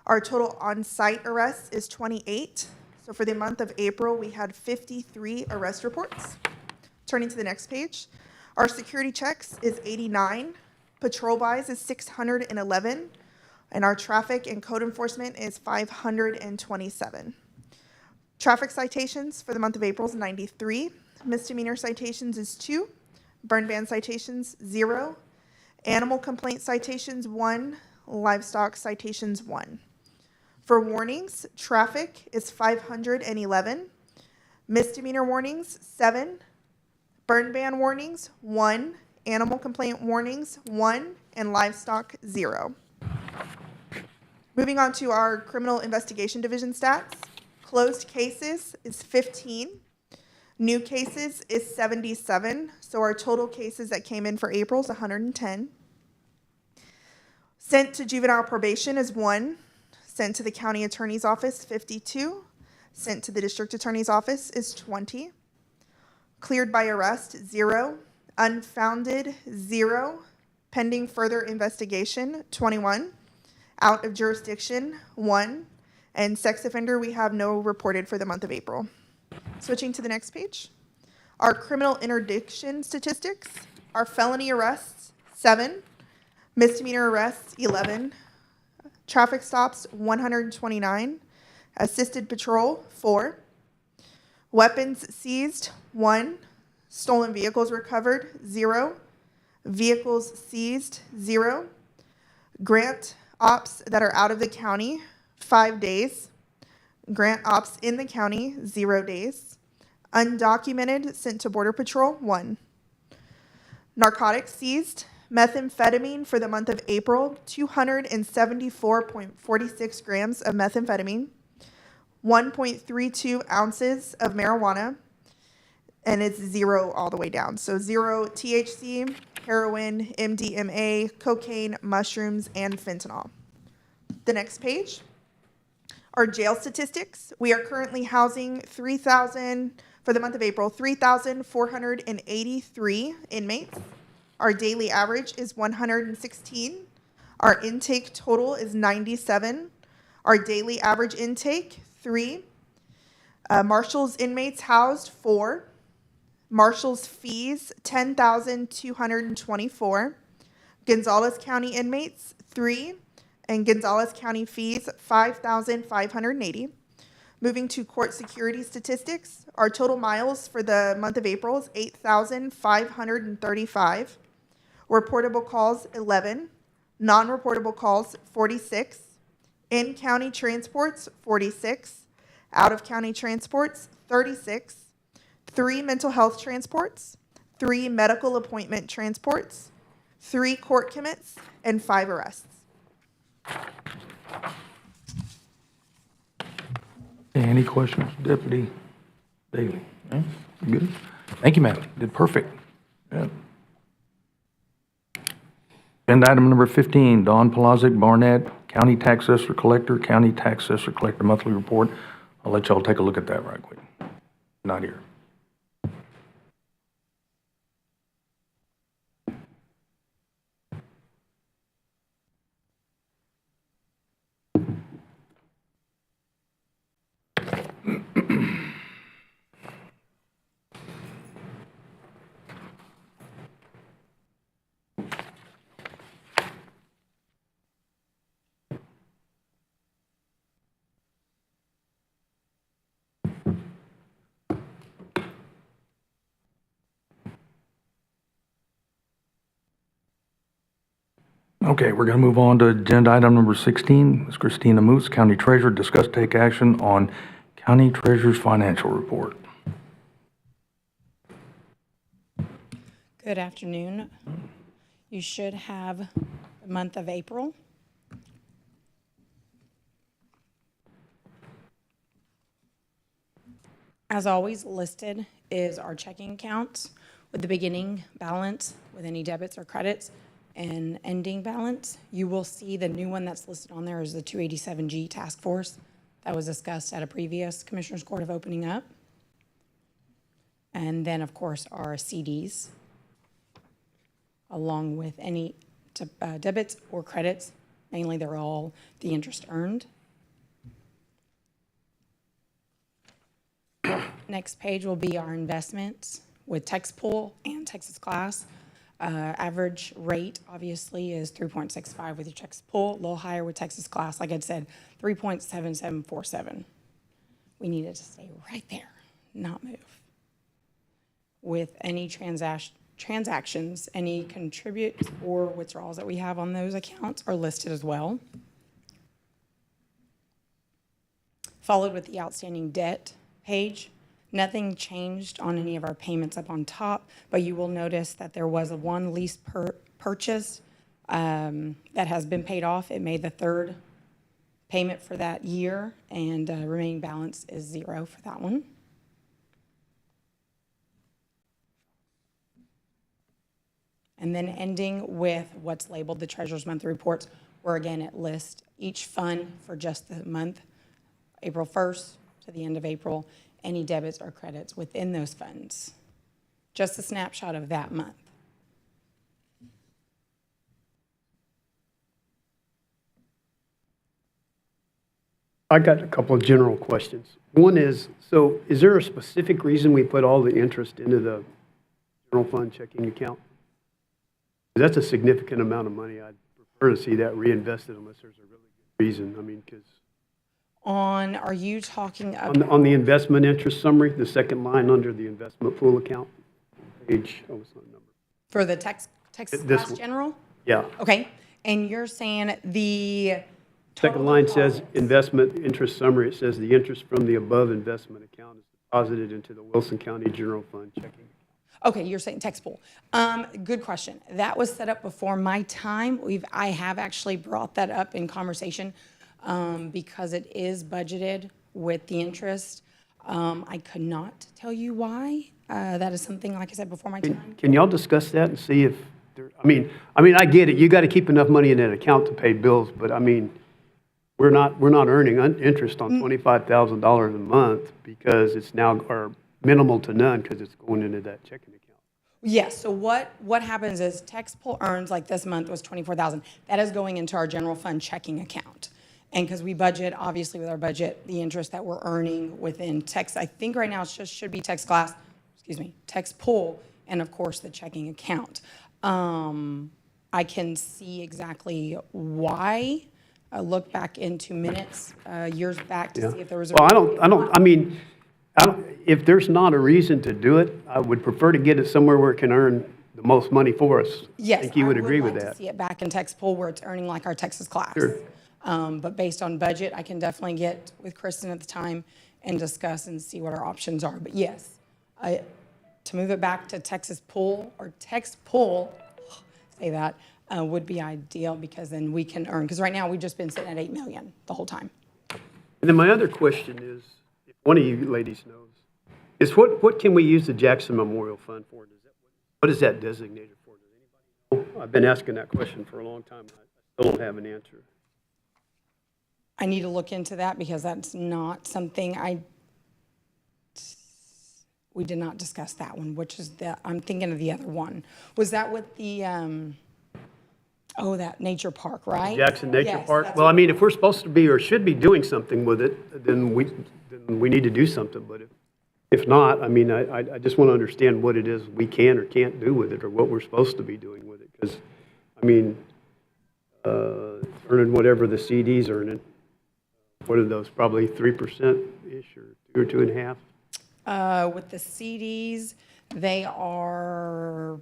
Our total on-site arrests is 28. So for the month of April, we had 53 arrest reports. Turning to the next page, our security checks is 89. Patrol buys is 611. And our traffic and code enforcement is 527. Traffic citations for the month of April is 93. Misdemeanor citations is 2. Burn ban citations, 0. Animal complaint citations, 1. Livestock citations, 1. For warnings, traffic is 511. Misdemeanor warnings, 7. Burn ban warnings, 1. Animal complaint warnings, 1. And livestock, 0. Moving on to our criminal investigation division stats. Closed cases is 15. New cases is 77. So our total cases that came in for April is 110. Sent to juvenile probation is 1. Sent to the county attorney's office, 52. Sent to the district attorney's office is 20. Cleared by arrest, 0. Unfounded, 0. Pending further investigation, 21. Out of jurisdiction, 1. And sex offender, we have no reported for the month of April. Switching to the next page. Our criminal interdiction statistics. Our felony arrests, 7. Misdemeanor arrests, 11. Traffic stops, 129. Assisted patrol, 4. Weapons seized, 1. Stolen vehicles recovered, 0. Vehicles seized, 0. Grant ops that are out of the county, 5 days. Grant ops in the county, 0 days. Undocumented sent to Border Patrol, 1. Narcotics seized. Methamphetamine for the month of April, 274.46 grams of methamphetamine, 1.32 ounces of marijuana, and it's 0 all the way down. So 0 THC, heroin, MDMA, cocaine, mushrooms, and fentanyl. The next page. Our jail statistics. We are currently housing 3,000, for the month of April, 3,483 inmates. Our daily average is 116. Our intake total is 97. Our daily average intake, 3. Marshals inmates housed, 4. Marshals fees, 10,224. Gonzales County inmates, 3. And Gonzales County fees, 5,580. Moving to court security statistics, our total miles for the month of April is 8,535. Reportable calls, 11. Non-reportable calls, 46. In-county transports, 46. Out-of-county transports, 36. 3 mental health transports. 3 medical appointment transports. 3 court commits, and 5 arrests. Any questions, Deputy Daly? No? You good? Thank you, ma'am. Did perfect. Yeah. Agenda item number 15, Don Pelazic Barnett, County Tax Assessor Collector, County Tax Assessor Collector Monthly Report. I'll let y'all take a look at that right quick. Not here. Okay, we're going to move on to agenda item number 16. Ms. Christina Moose, County Treasurer, discuss take action on County Treasurer's financial report. Good afternoon. You should have the month of April. As always, listed is our checking accounts with the beginning balance with any debits or credits and ending balance. You will see the new one that's listed on there is the 287G task force that was discussed at a previous Commissioners Court of Opening Up. And then, of course, our CDs, along with any debits or credits. Mainly, they're all the interest earned. Next page will be our investments with Tex Pool and Texas Class. Average rate, obviously, is 3.65 with your Texas Pool, a little higher with Texas Class. Like I said, 3.7747. We need it to stay right there, not move. With any transactions, any contributes or withdrawals that we have on those accounts are listed as well. Followed with the outstanding debt page. Nothing changed on any of our payments up on top, but you will notice that there was one lease purchase that has been paid off. It made the third payment for that year, and remaining balance is 0 for that one. And then ending with what's labeled the Treasurer's Monthly Reports, where again it lists each fund for just the month, April 1st to the end of April, any debits or credits within those funds. Just a snapshot of that month. I got a couple of general questions. One is, so is there a specific reason we put all the interest into the general fund checking account? That's a significant amount of money. I'd prefer to see that reinvested unless there's a really good reason. I mean, because Are you talking about? on the investment interest summary, the second line under the investment pool account, page, what's the number? For the Texas This Class one. General? Yeah. Okay, and you're saying the Second line says investment interest summary. It says the interest from the above investment account is deposited into the Wilson County General Fund checking. Okay, you're saying text pool. Good question. That was set up before my time. I have actually brought that up in conversation because it is budgeted with the interest. I could not tell you why. That is something, like I said, before my time. Can y'all discuss that and see if there, I mean, I get it. You got to keep enough money in that account to pay bills, but I mean, we're not earning interest on $25,000 a month because it's now, or minimal to none because it's going into that checking account. Yes, so what happens is tax pool earns, like this month was $24,000. That is going into our general fund checking account. And because we budget, obviously with our budget, the interest that we're earning within tax, I think right now it just should be tax class, tax pool, and of course the checking account. I can see exactly why. Look back into minutes, years back to see if there was a. Well, if there's not a reason to do it, I would prefer to get it somewhere where it can earn the most money for us. Yes, I think you would agree with like that. to see it back in tax pool where it's earning like our Texas class. Sure. But based on budget, I can definitely get with Kristen at the time and discuss and see what our options are. But yes, to move it back to Texas pool or text pool, say that, would be ideal, because then we can earn, because right now we've just been sitting at 8 million the whole time. And then my other question is, if one of you ladies knows, is what can we use the Jackson Memorial Fund for? What is that designated for? Does anybody know? I've been asking that question for a long time. I still don't have an answer. I need to look into that, because that's not something we did not discuss that one, which is I'm thinking of the other one. Was that with the, that nature park, right? Jackson Nature Yes, Park? that's Well, I what- mean, if we're supposed to be or should be doing something with it, then we need to do something. But if not, I mean, I just want to understand what it is we can or can't do with it, or what we're supposed to be doing with it. Because, I mean, earning whatever the CD's earning, what are those, probably 3%-ish or 2 or 2.5%? With the CDs, they are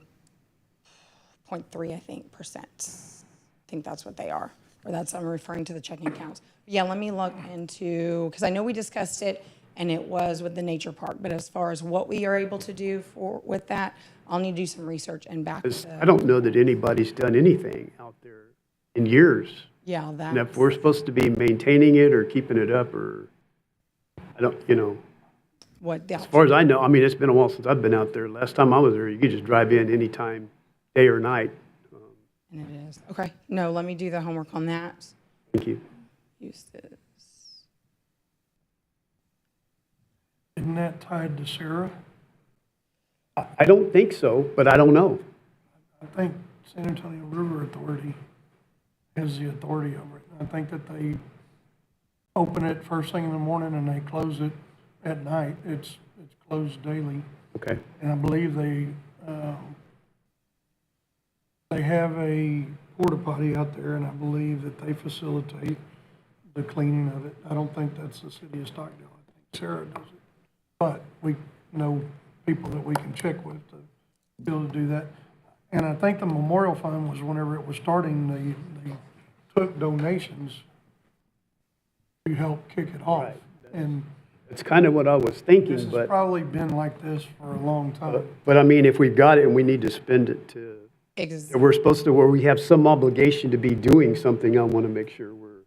0.3, I think, percent. I think that's what they are, or I'm referring to the checking accounts. Yeah, let me look into, because I know we discussed it, and it was with the nature park, but as far as what we are able to do with that, I'll need to do some research and back. 'Cause I don't know that anybody's done anything out there in years. Yeah, And if we're supposed to be maintaining it or keeping it up, or, I don't, as far as I know, I mean, it's been a while since I've been out there. Last time I was there, you could just drive in anytime, day or night. And it is. Okay, no, let me do the homework on that. Thank you. Use this. Isn't that tied to Sarah? I don't think so, but I don't know. I think San Antonio River Authority has the authority over it. I think that they open it first thing in the morning and they close it at night. It's closed daily. Okay. And I believe they have a porta potty out there, and I believe that they facilitate the cleaning of it. I don't think that's the city of Stockdale. I think Sarah does it. But we know people that we can check with to be able to do that. And I think the Memorial Fund was, whenever it was starting, they took donations to help kick it off. Right. And It's kind of what I was this thinking, has but, probably been like this for a long time. I mean, if we've got it and we need to spend it to, we're supposed to, where we have some obligation to be doing something, I want to make sure we're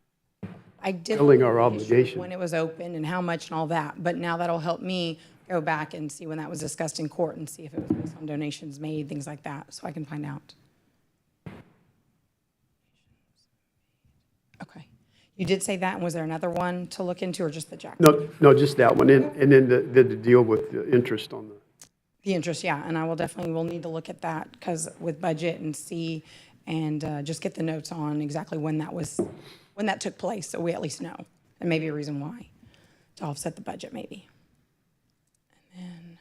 I did filling our look at obligation. when it was open and how much and all that, but now that'll help me go back and see when that was discussed in court and see if it was based on donations made, things like that, so I can find out. Okay. You did say that, and was there another one to look into, or just the Jackson? No, just that one, and then the deal with the interest on the. The interest, yeah, and I will will need to look at that, because with budget and see, and just get the notes on exactly when that took place, so we at least know, and maybe a reason why, to offset the budget maybe. And then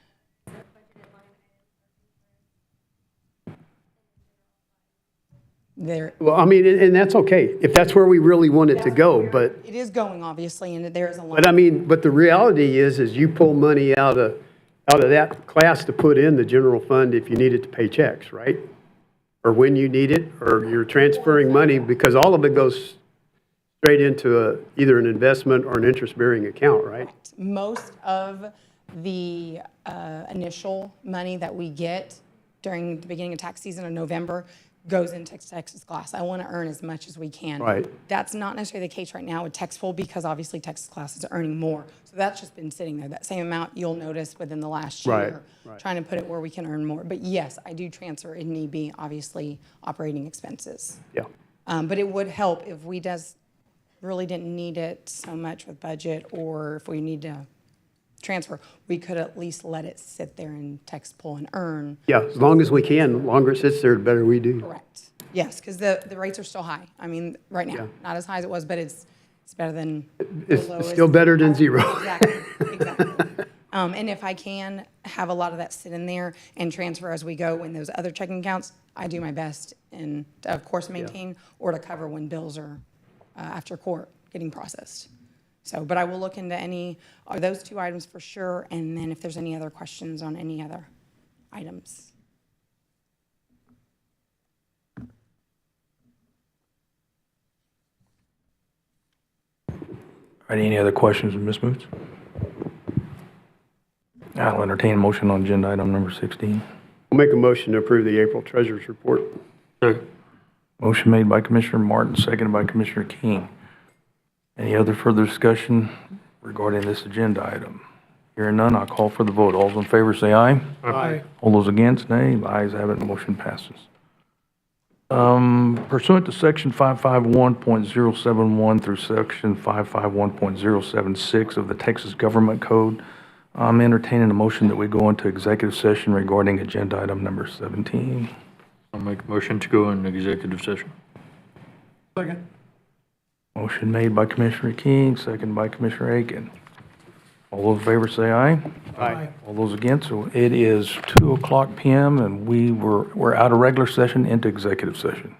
there, Well, I mean, and that's okay, if that's where we really want it to go, but, it is going, obviously, and there is a lot. but I mean, but the reality is you pull money out of that class to put in the general fund if you need it to pay checks, right? Or when you need it, or you're transferring money, because all of it goes straight into either an investment or an interest-bearing account, right? Most of the initial money that we get during the beginning of tax season in November goes into Texas Class. I want to earn as much as we can. Right. That's not necessarily the case right now with Texful, because obviously Texas Class is earning more. So that's just been sitting there. That same amount you'll notice within the last year. Right. Trying to put it where we can earn more. But yes, I do transfer if need be, obviously, operating expenses. Yeah. But it would help if we really didn't need it so much with budget, or if we need to transfer, we could at least let it sit there in text pull and earn. Yeah, as long as we can, the longer it sits there, the better we do. Correct. Yes, because the rates are still high. I mean, right now, Yeah. not as high as it was, but it's better than the It's lowest. still better than zero. Exactly. And if I can have a lot of that sit in there and transfer as we go in those other checking accounts, I do my best, and of course maintain or to cover when bills are after court getting processed. So, but I will look into those two items for sure, and then if there's any other questions on any other items. All right, any other questions of Ms. Moots? I'll entertain a motion on agenda item number 16. I'll make a motion to approve the April Treasurers Report. Second. Motion made by Commissioner Martin, seconded by Commissioner King. Any other further discussion regarding this agenda item? Hearing none, I'll call for the vote. All those in favor say aye. Aye. All those against, nay. The ayes have it, motion passes. Pursuant to Section 551.071 through Section 551.076 of the Texas Government Code, I'm entertaining a motion that we go into executive session regarding agenda item number 17. I'll make a motion to go into executive session. Second. Motion made by Commissioner King, seconded by Commissioner Aiken. All those in favor say aye. Aye. All those against, so it is 2:00 PM and we're out of regular session into executive session.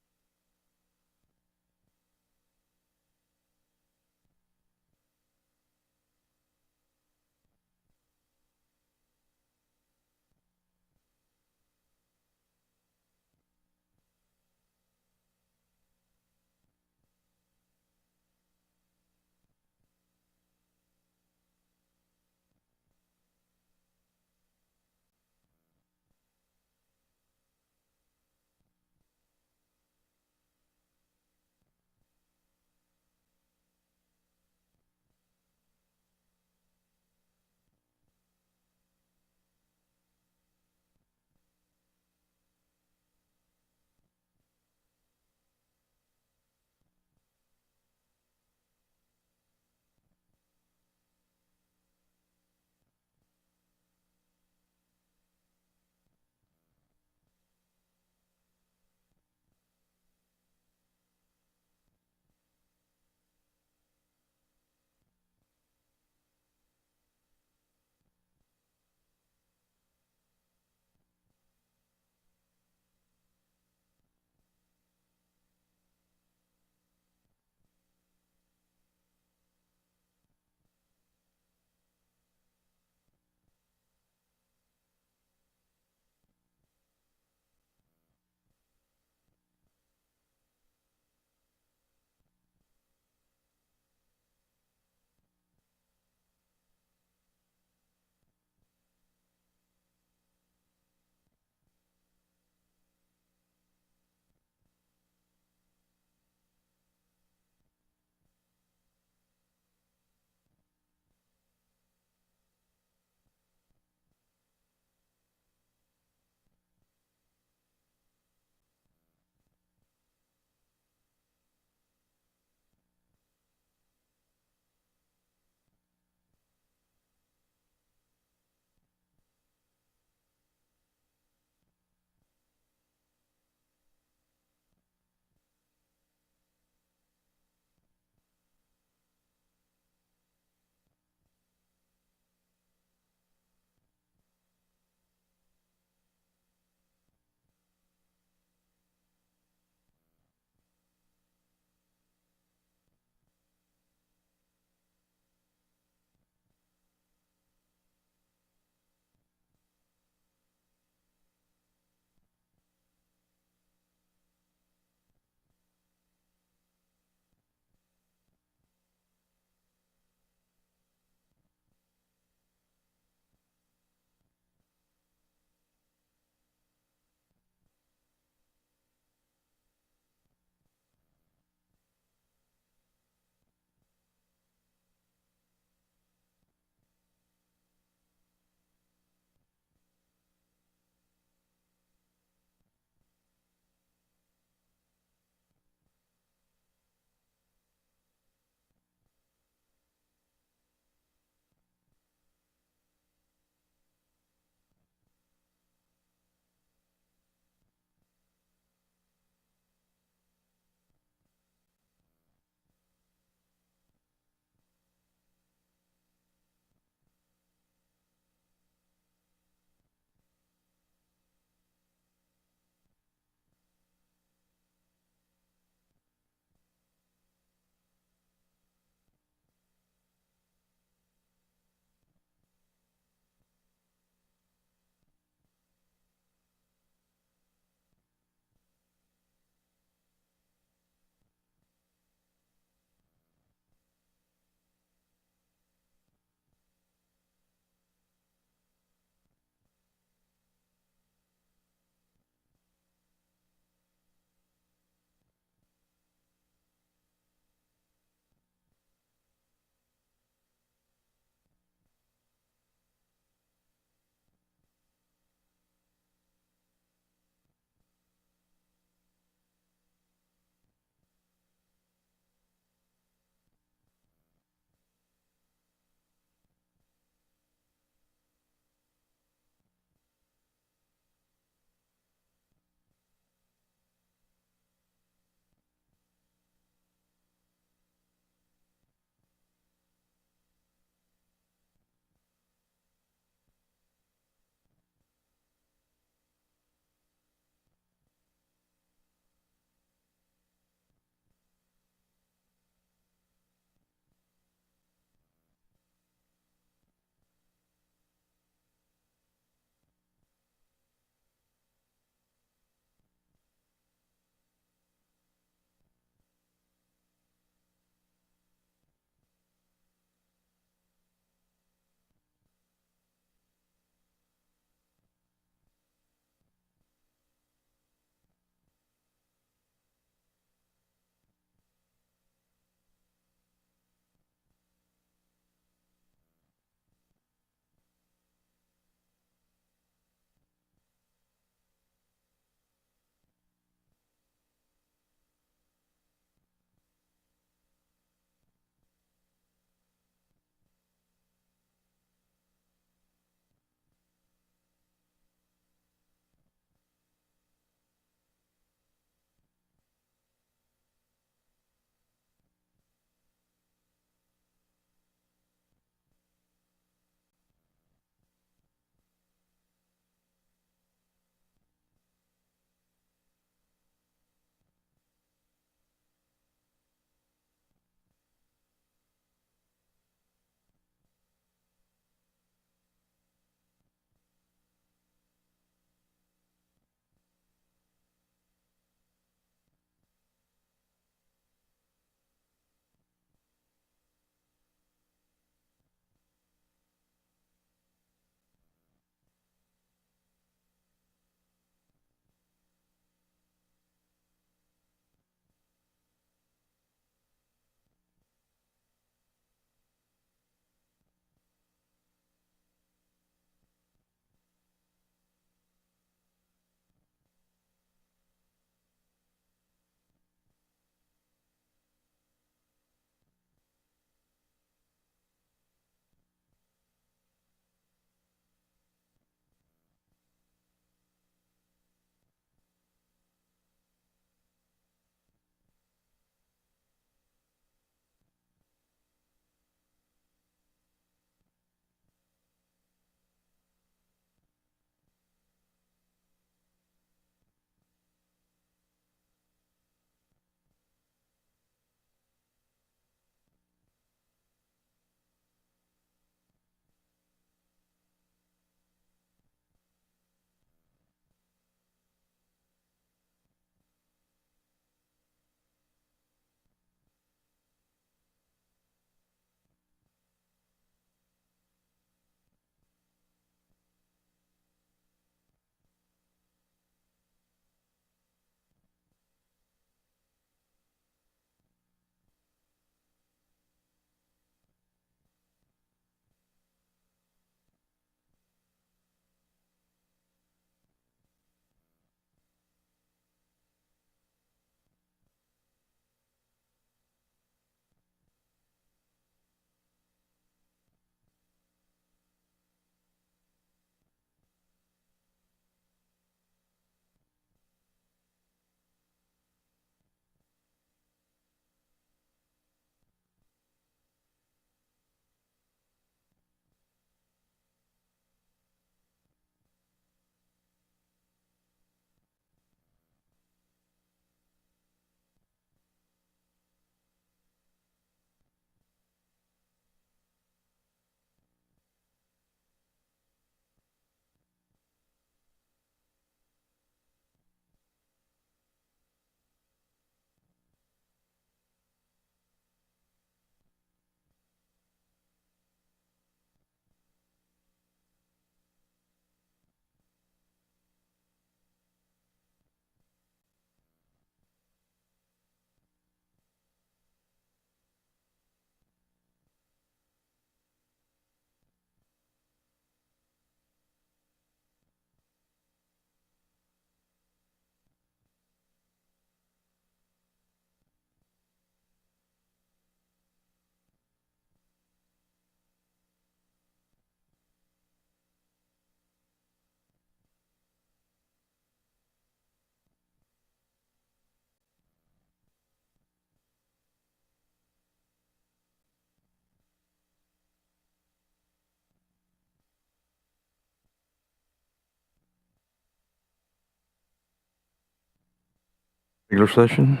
Regular session?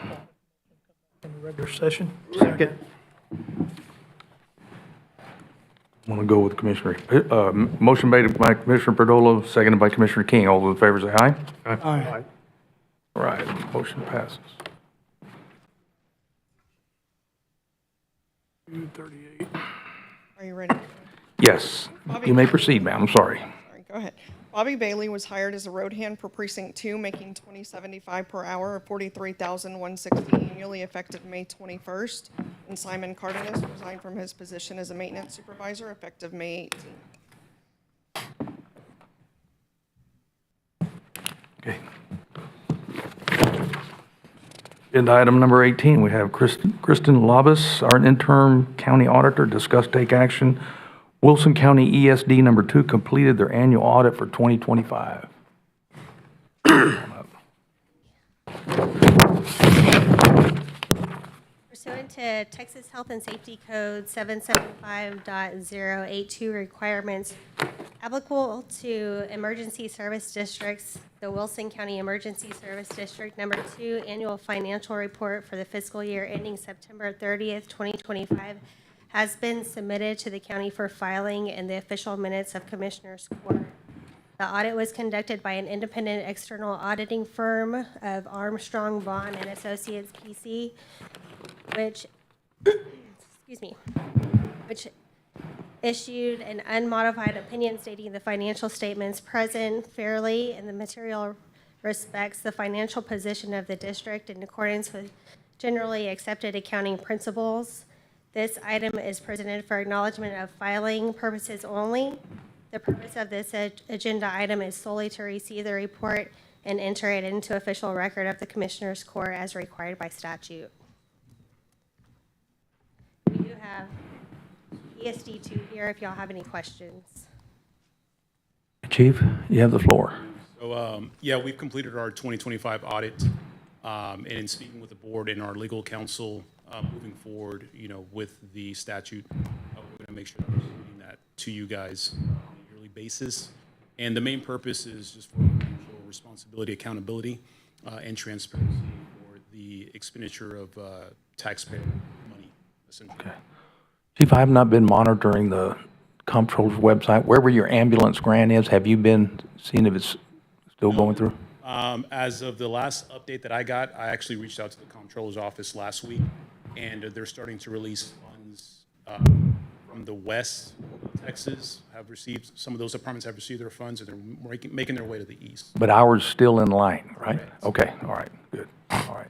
In the regular session. Second. Want to go with Commissioner, motion made by Commissioner Perdola, seconded by Commissioner King. All those in favor say aye. Aye. All right, motion passes. 238. Are you ready? Yes, you may proceed, ma'am. I'm sorry. All right, go ahead. Bobby Bailey was hired as a road hand for Precinct 2, making $20.75 per hour, or $43,160 annually, effective May 21st. And Simon Cardenas resigned from his position as a maintenance supervisor, effective May 18th. Okay. Agenda item number 18, we have Kristen Labus, our interim county auditor, discuss take action. Wilson County ESD number 2 completed their annual audit for 2025. Pursuant to Texas Health and Safety Code 775.082 requirements applicable to emergency service districts, the Wilson County Emergency Service District Number 2 Annual Financial Report for the fiscal year ending September 30th, 2025 has been submitted to the county for filing in the official minutes of Commissioners Court. The audit was conducted by an independent external auditing firm of Armstrong, Bond and Associates, PC, which, excuse me, which issued an unmodified opinion stating the financial statements present fairly in the material respects the financial position of the district in accordance with generally accepted accounting principles. This item is presented for acknowledgement of filing purposes only. The purpose of this agenda item is solely to receive the report and enter it into official record of the Commissioners Court as required by statute. We do have ESD2 here if y'all have any questions. Chief, you have the floor. So, yeah, we've completed our 2025 audit, and in speaking with the board and our legal counsel, moving forward, with the statute, we're going to make sure that we're submitting that to you guys on a yearly basis. And the main purpose is just for financial responsibility, accountability, and transparency for the expenditure of taxpayer money, essentially. Okay. Chief, I have not been monitoring the comptroller's website. Wherever your ambulance grant is, have you been seeing if it's still going through? As of the last update that I got, I actually reached out to the comptroller's office last week, and they're starting to release funds from the west. Texas have received, some of those departments have received their funds, and they're making their way to the east. But ours still in line, right? Correct. Okay, all right, good. All right.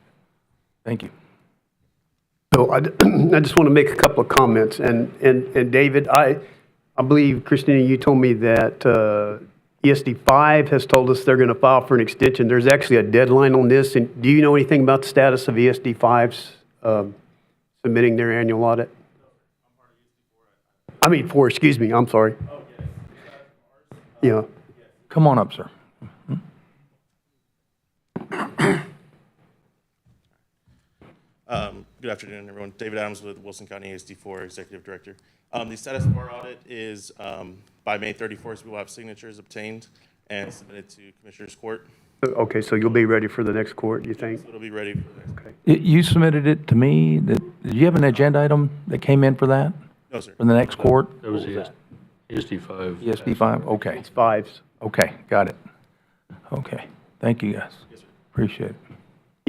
Thank you. So I just want to make a couple of comments. And David, I believe, Christina, you told me that ESD 5 has told us they're going to file for an extension. There's actually a deadline on this. And do you know anything about the status of ESD 5's submitting their annual audit? I mean, 4, excuse me, I'm sorry. Yeah. Come on up, sir. Good afternoon, everyone. David Adams with Wilson County ASD4 Executive Director. The status of our audit is by May 31st, we will have signatures obtained and submitted to Commissioners Court. Okay, so you'll be ready for the next court, you think? So it'll be ready for the next. Okay. You submitted it to me. Did you have an agenda item that came in for that? No, sir. For the next court? That was ESD 5. ESD 5, okay. It's 5s. Okay, got it. Okay, thank you, guys. Yes, sir. Appreciate it.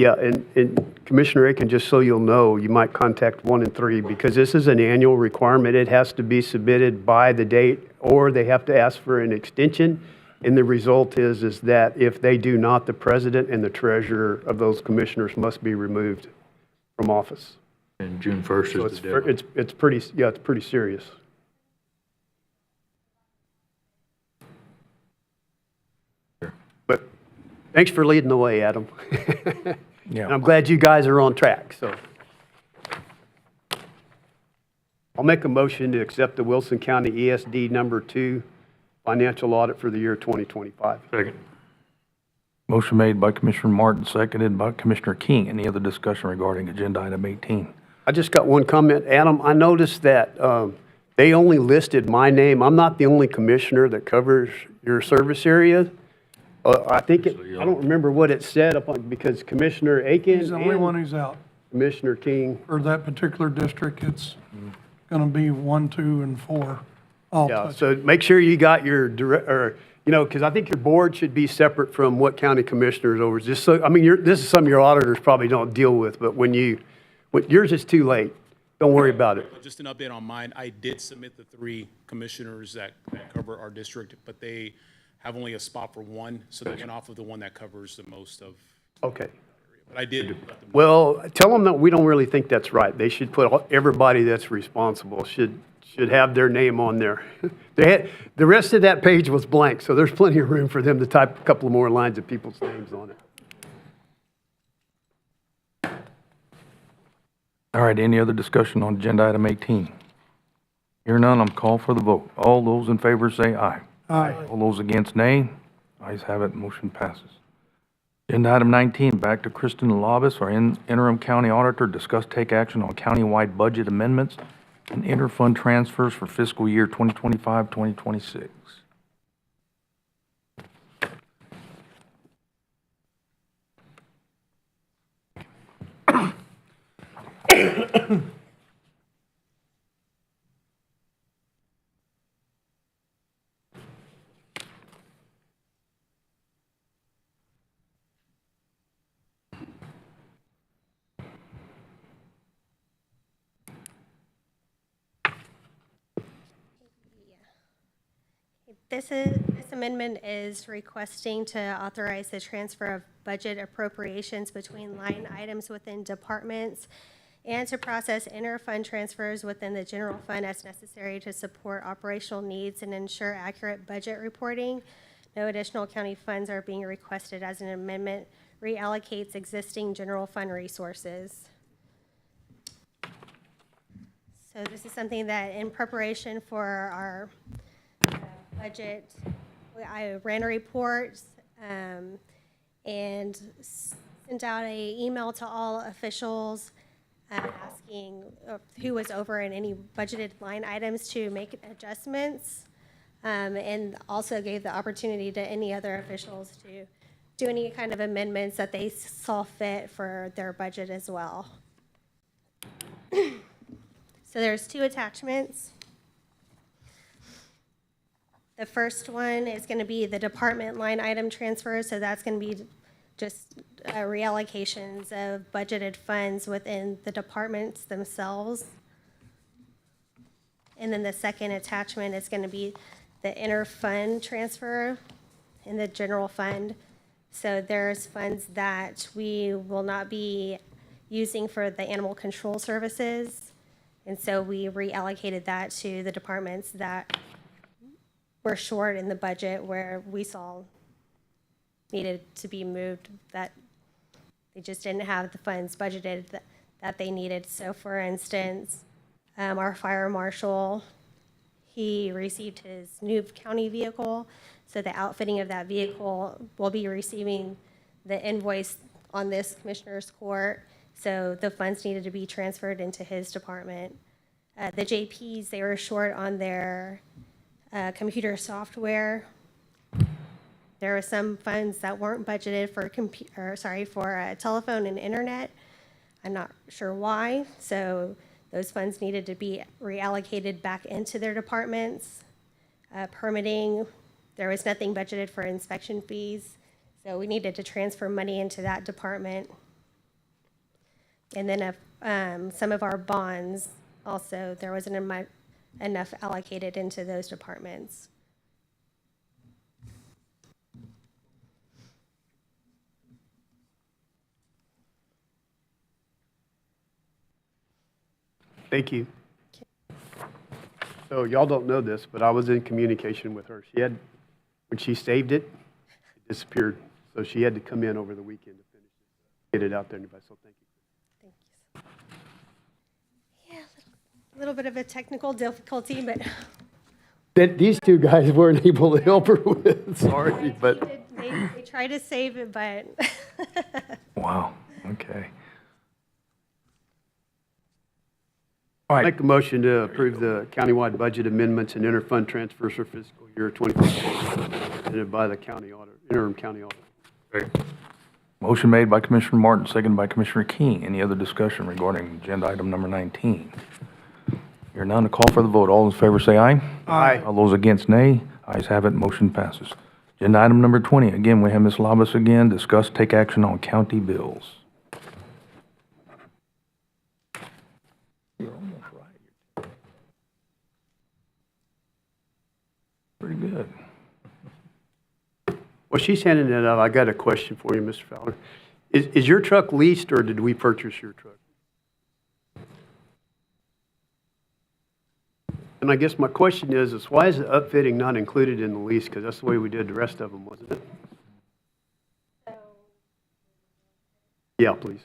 Yeah, and Commissioner Aiken, just so you'll know, you might contact 1 and 3 because this is an annual requirement. It has to be submitted by the date, or they have to ask for an extension. And the result is that if they do not, the president and the treasurer of those commissioners must be removed from office. And June 1st So is the deadline. it's pretty serious. But thanks for leading the way, Adam. Yeah. And I'm glad you guys are on track, so. I'll make a motion to accept the Wilson County ESD number 2 financial audit for the year 2025. Second. Motion made by Commissioner Martin, seconded by Commissioner King. Any other discussion regarding agenda item 18? I just got one comment. Adam, I noticed that they only listed my name. I'm not the only commissioner that covers your service area. I think, I don't remember what it said because Commissioner Aiken He's the only one and who's out. Commissioner King. For that particular district, it's gonna be 1, 2, and 4. All Yeah, touch. so make sure you got your because I think your board should be separate from what county commissioners over. Just so, I mean, this is something your auditors probably don't deal with, but when yours is too late, don't worry about it. Just an update on mine, I did submit the 3 commissioners that cover our district, but they have only a spot for one, so they went off of the one that covers the most of. Okay. But I did let them. Well, tell them that we don't really think that's right. They should put everybody that's responsible should have their name on there. The rest of that page was blank, so there's plenty of room for them to type a couple of more lines of people's names on it. All right, any other discussion on agenda item 18? Hear none, I'm call for the vote. All those in favor say aye. Aye. All those against, nay. Ayes have it, motion passes. Agenda item 19, back to Kristen Labus, our interim county auditor, discuss take action on countywide budget amendments and interfund transfers for fiscal year 2025, 2026. This amendment is requesting to authorize the transfer of budget appropriations between line items within departments and to process inter-fund transfers within the general fund as necessary to support operational needs and ensure accurate budget reporting. No additional county funds are being requested as an amendment reallocates existing general fund resources. So this is something that in preparation for our budget, I ran a report and sent out an email to all officials asking who was over in any budgeted line items to make adjustments, and also gave the opportunity to any other officials to do any kind of amendments that they saw fit for their budget as well. So there's 2 attachments. The first one is going to be the department line item transfer, so that's going to be just reallocations of budgeted funds within the departments themselves. And then the second attachment is going to be the inter-fund transfer in the general fund. So there's funds that we will not be using for the animal control services, and so we reallocated that to the departments that were short in the budget where we saw needed to be moved, that they just didn't have the funds budgeted that they needed. So for instance, our fire marshal, he received his new county vehicle. So the outfitting of that vehicle will be receiving the invoice on this commissioner's court. So the funds needed to be transferred into his department. The JPs, they were short on their computer software. There were some funds that weren't budgeted for for telephone and internet. I'm not sure why. So those funds needed to be reallocated back into their departments. Permitting, there was nothing budgeted for inspection fees. So we needed to transfer money into that department. And then some of our bonds also, there wasn't enough allocated into those departments. Thank you. So y'all don't know this, but I was in communication with her. When she saved it, it disappeared. So she had to come in over the weekend to finish it, get it out there. Anybody, so thank you. A little bit of a technical difficulty, but These 2 guys weren't able to help her with, sorry, but. they tried to save it, but Wow, okay. All right, Make a motion to approve the countywide budget amendments and interfund transfers for fiscal year 2024. represented by the county auditor, interim county auditor. Second. Motion made by Commissioner Martin, seconded by Commissioner King. Any other discussion regarding agenda item number 19? Hear none, to call for the vote. All in favor say aye. Aye. All those against, nay. Ayes have it, motion passes. Agenda item number 20, again, we have Ms. Labus again, discuss, take action on county bills. You're almost right. Pretty good. Well, she's handing it out. I got a question for you, Mr. Fowler. Is your truck leased or did we purchase your truck? And I guess my question is why is the upfitting not included in the lease? Because that's the way we did the rest of them, wasn't it? Yeah, please.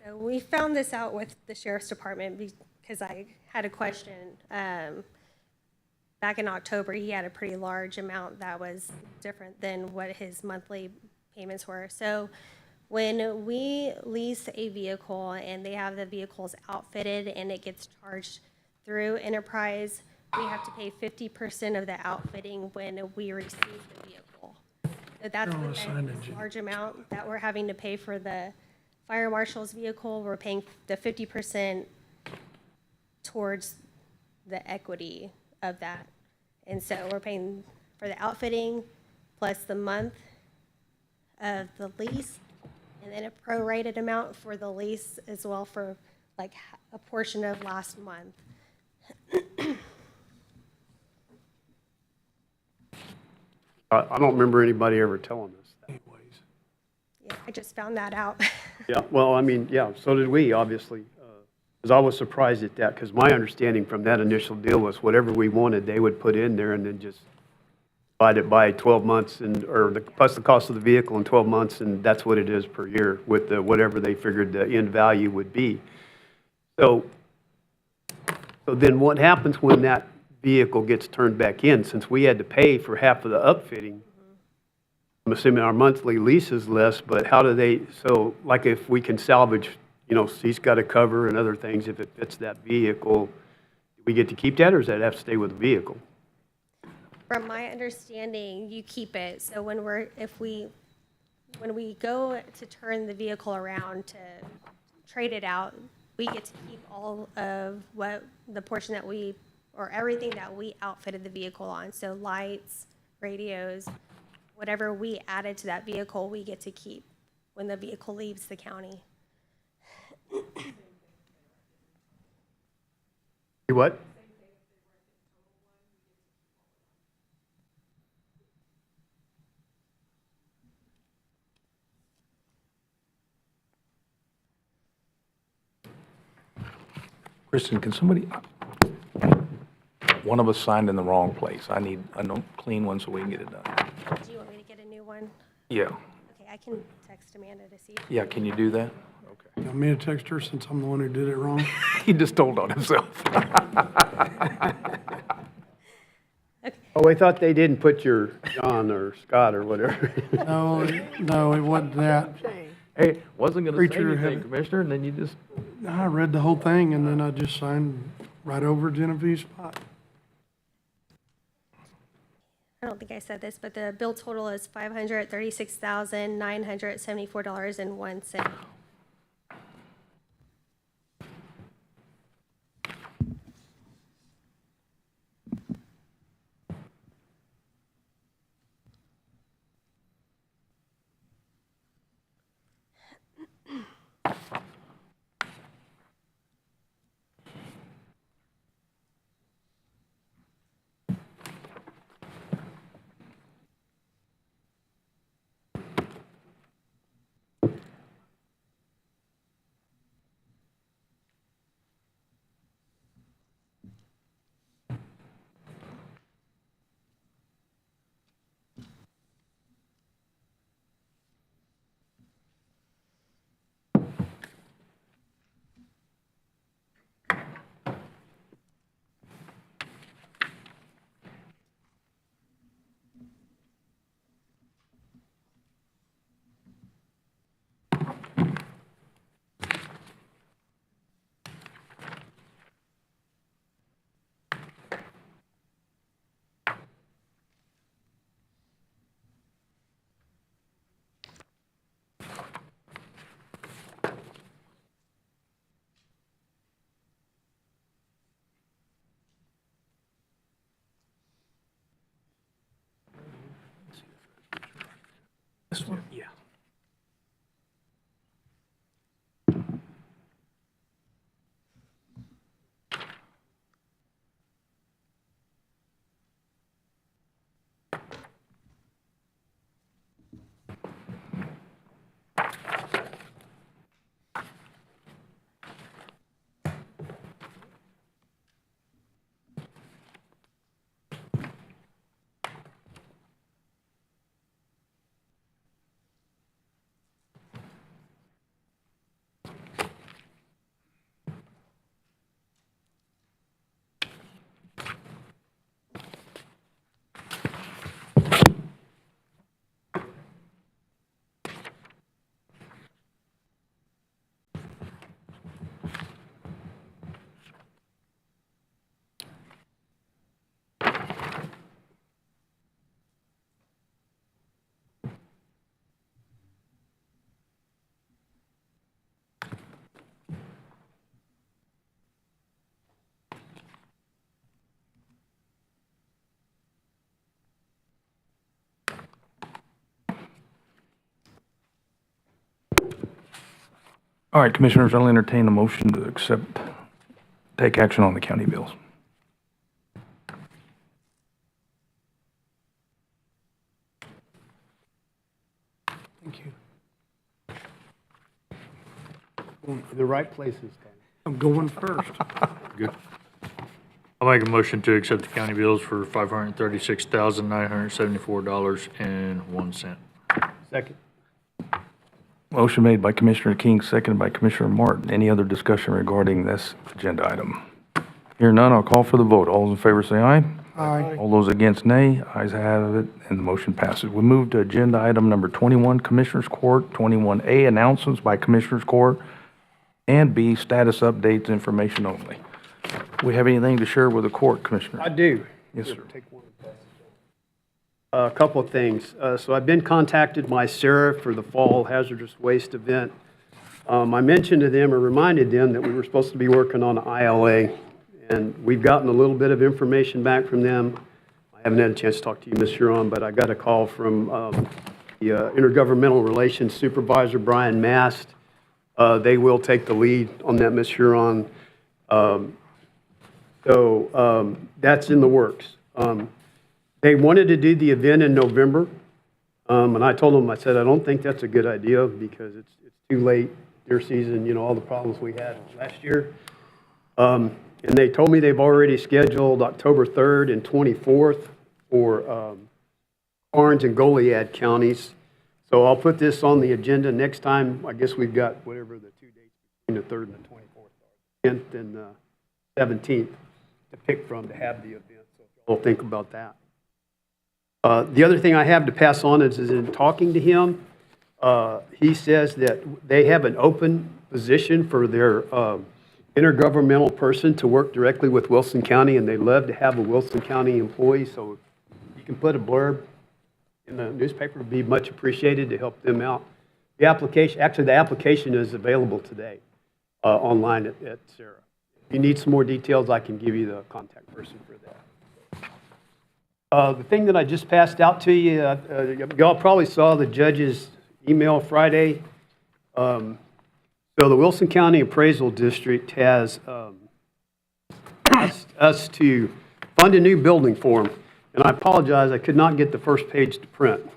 So we found this out with the sheriff's department because I had a question. Back in October, he had a pretty large amount that was different than what his monthly payments were. So when we lease a vehicle and they have the vehicles outfitted and it gets charged through Enterprise, we have to pay 50% of the outfitting when we receive the vehicle. So that's what that large amount that we're having to pay for the fire marshal's vehicle. We're paying the 50% towards the equity of that. And so we're paying for the outfitting plus the month of the lease, and then a prorated amount for the lease as well for like a portion of last month. I don't remember anybody ever telling us that. Yeah, I just found that out. Yeah, well, I mean, yeah, so did we, obviously. Because I was surprised at that, because my understanding from that initial deal was whatever we wanted, they would put in there and then just divide it by 12 months and, plus the cost of the vehicle in 12 months, and that's what it is per year with the, whatever they figured the end value would be. So then what happens when that vehicle gets turned back in? Since we had to pay for half of the upfitting, I'm assuming our monthly lease is less, but how do they, so like if we can salvage, you know, he's got a cover and other things, if it fits that vehicle, do we get to keep that or does that have to stay with the vehicle? From my understanding, you keep it. So when when we go to turn the vehicle around to trade it out, we get to keep all of what the portion that we, or everything that we outfitted the vehicle on. So lights, radios, whatever we added to that vehicle, we get to keep when the vehicle leaves the county. You what? Kristen, can somebody, one of us signed in the wrong place. I need a clean one so we can get it done. Do you want me to get a new one? Yeah. Okay, I can text Amanda to see. Yeah, can you do that? You want me to text her since I'm the one who did it wrong? He just told on himself. Oh, I thought they didn't put your John or Scott or whatever. No, no, it wasn't that. Hey, wasn't gonna say Preacher anything, had- Commissioner, and then you just, I read the whole thing and then I just signed right over Genevieve's spot. I don't think I said this, but the bill total is $536,974.01. This one? Yeah. All right, Commissioners, I'll entertain a motion to accept, take action on the county bills. Thank you. The right places, Tony. I'm going first. Good. I'll make a motion to accept the county bills for $536,974.01. Second. Motion made by Commissioner King, seconded by Commissioner Martin. Any other discussion regarding this agenda item? Hearing none, I'll call for the vote. All those in favor say aye. Aye. All those against, nay. Ayes have it, and the motion passes. We move to agenda item number 21, Commissioners Court, 21A, announcements by Commissioners Court, and B, status updates, information only. We have anything to share with the court, Commissioner? I do. Yes, sir. Take one. A couple of things. So I've been contacted by Sarah for the fall hazardous waste event. I mentioned to them or reminded them that we were supposed to be working on ILA, and we've gotten a little bit of information back from them. I haven't had a chance to talk to you, Ms. Huron, but I got a call from the Intergovernmental Relations Supervisor, Brian Mast. They will take the lead on that, Ms. Huron. So that's in the works. They wanted to do the event in November, and I told them, I said, I don't think that's a good idea because it's too late, deer season, you know, all the problems we had last year. And they told me they've already scheduled October 3rd and 24th for Orange and Goliad counties. So I'll put this on the agenda next time. I guess we've got whatever the 2 dates between the 3rd and the 24th are, 10th and 17th to pick from to have the event. So y'all think about that. The other thing I have to pass on is in talking to him, he says that they have an open position for their intergovernmental person to work directly with Wilson County, and they'd love to have a Wilson County employee. So if you can put a blurb in the newspaper, would be much appreciated to help them out. The application is available today online at Sarah. If you need some more details, I can give you the contact person for that. The thing that I just passed out to you, y'all probably saw the judge's email Friday. So the Wilson County Appraisal District has asked us to fund a new building for them. And I apologize, I could not get the first page to print.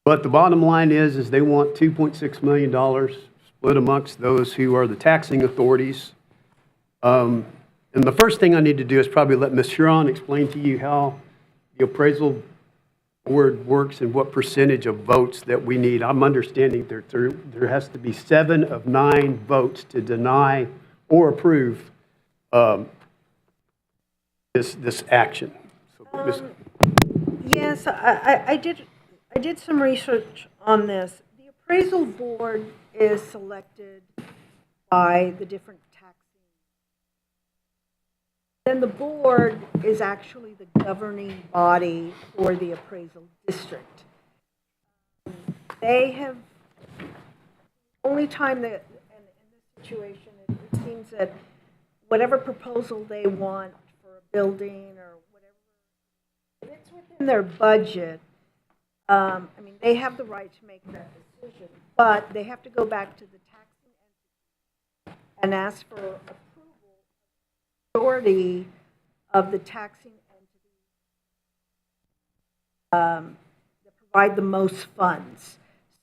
But the bottom line is they want $2.6 million split amongst those who are the taxing authorities. And the first thing I need to do is probably let Ms. Huron explain to you how the appraisal board works and what percentage of votes that we need. I'm understanding there has to be 7 of 9 votes to deny or approve this action. So, Yes, I did some research on this. The appraisal board is selected by the different taxing. Then the board is actually the governing body for the appraisal district. They have, only time that, and in this situation, it seems that whatever proposal they want for a building or whatever, if it's within their budget, I mean, they have the right to make that decision, but they have to go back to the taxing entity and ask for approval, authority of the taxing entity that provide the most funds.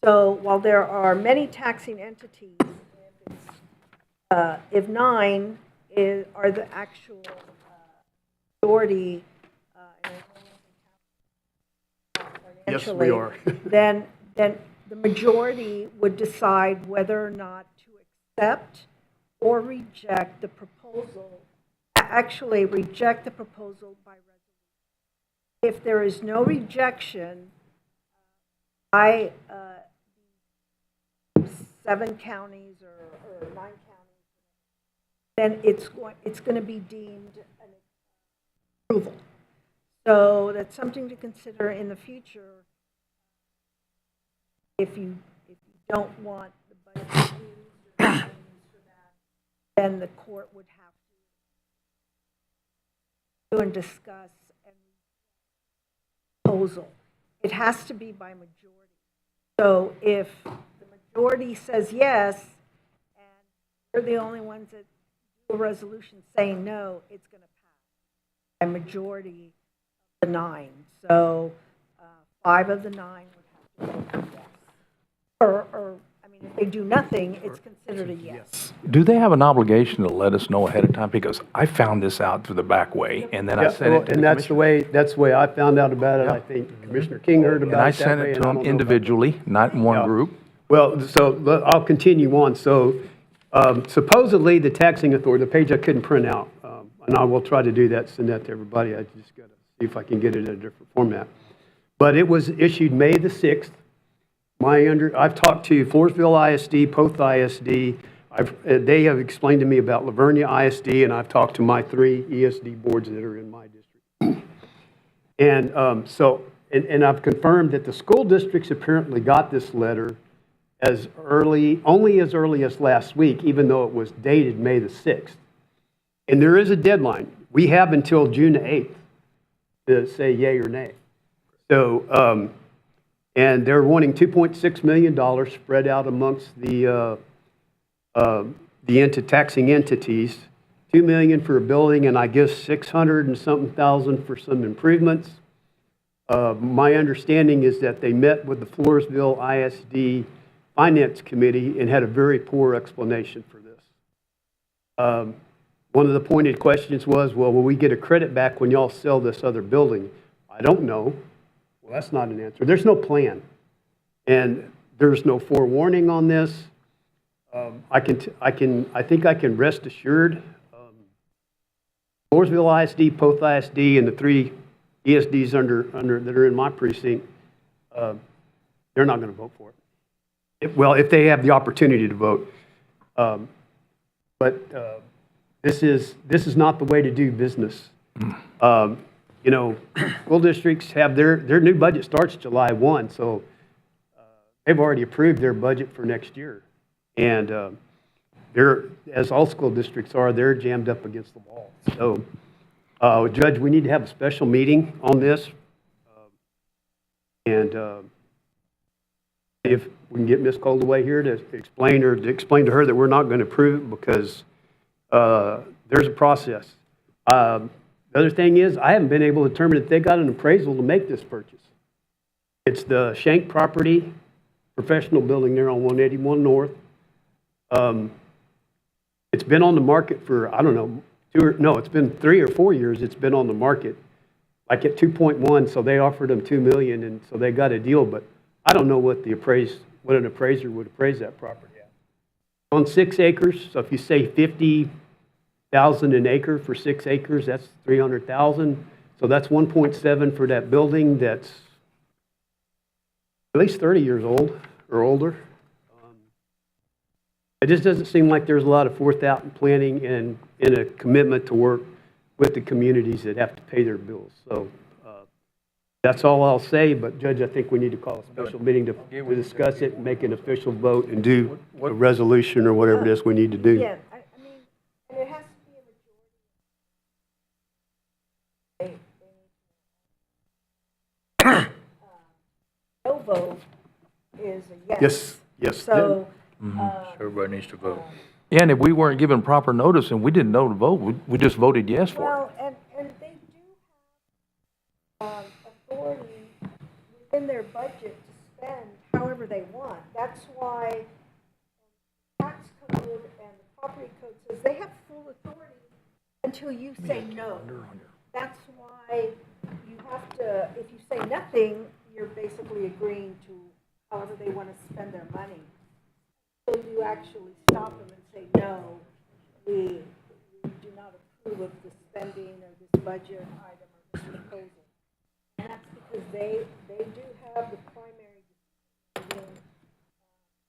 So while there are many taxing entities, if 9 are the actual authority, Yes, we are. then the majority would decide whether or not to accept or reject the proposal, actually reject the proposal by resolution. If there is no rejection by 7 counties or 9 counties, then it's going to be deemed an approval. So that's something to consider in the future. If you don't want the budget to be used or not used for that, then the court would have to do and discuss and proposal. It has to be by majority. So if the majority says yes, and we're the only ones that do a resolution saying no, it's going to pass by majority of the 9. So 5 of the 9 would have to vote yes. Or, I mean, if they do nothing, it's considered a yes. Do they have an obligation to let us know ahead of time? Because I found this out through the back way, and then I Yeah, sent well, it to and the that's the way I found out about it. I think Commissioner King heard about it And I that sent way, it and to I them don't know about- individually, not in one Yeah. group. Well, so I'll continue on. So supposedly, the taxing authority, the page I couldn't print out, and I will try to do that, send that to everybody. I just got to see if I can get it in a different format. But it was issued May the 6th. I've talked to Floresville ISD, Poth ISD. They have explained to me about Lavernia ISD, and I've talked to my 3 ESD boards that are in my district. And and I've confirmed that the school districts apparently got this letter only as early as last week, even though it was dated May the 6th. And there is a deadline. We have until June the 8th to say yay or nay. So, and they're wanting $2.6 million spread out amongst the taxing entities, $2 million for a building, and I guess 600 and something thousand for some improvements. My understanding is that they met with the Floresville ISD Finance Committee and had a very poor explanation for this. One of the pointed questions was, well, will we get a credit back when y'all sell this other building? I don't know. Well, that's not an answer. There's no plan. And there's no forewarning on this. I think I can rest assured. Floresville ISD, Poth ISD, and the 3 ESDs that are in my precinct, they're not going to vote for it. If they have the opportunity to vote. But this is not the way to do business. You know, school districts have their new budget starts July 1, so they've already approved their budget for next year. And as all school districts are, they're jammed up against the wall. So, Judge, we need to have a special meeting on this. And if we can get Ms. Coldaway here to explain to her that we're not going to approve it because there's a process. The other thing is, I haven't been able to determine if they got an appraisal to make this purchase. It's the Shank Property Professional Building there on 181 North. It's been on the market for, I don't know, it's been 3 or 4 years it's been on the market, like at 2.1, so they offered them $2 million, and so they got a deal, but I don't know what an appraiser would appraise that property at. On 6 acres, so if you say $50,000 an acre for 6 acres, that's $300,000. So that's 1.7 for that building that's at least 30 years old or older. It just doesn't seem like there's a lot of forethought and planning and a commitment to work with the communities that have to pay their bills. So that's all I'll say, but Judge, I think we need to call a special meeting to discuss it and make an official vote and do a resolution or whatever it is we need to do. Yeah, I mean, and it has to be a majority. a yes. Yes, yes. So, So everybody needs to vote. And if we weren't given proper notice and we didn't know to vote, we just voted yes for it. well, and they do have authority within their budget to spend however they want. That's why tax code and the property code says they have full authority until you say no. That's why you have to, if you say nothing, you're basically agreeing to however they want to spend their money. So you actually stop them and say, no, we do not approve of this spending or this budget item or this proposal. And that's because they do have the primary decision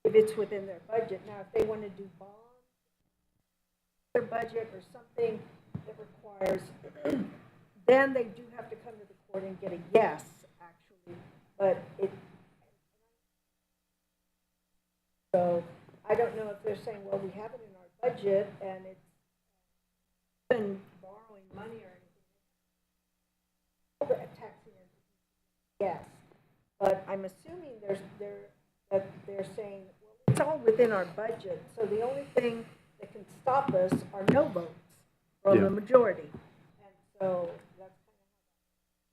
if it's within their budget. Now, if they want to do bonds, their budget or something that requires, then they do have to come to the court and get a yes, actually. But so I don't know if they're saying, well, we have it in our budget and it's been borrowing money or anything. Taxing entity, yes. But I'm assuming that they're saying, well, it's all within our budget. So the only thing that can stop us are no votes from the majority. And so that's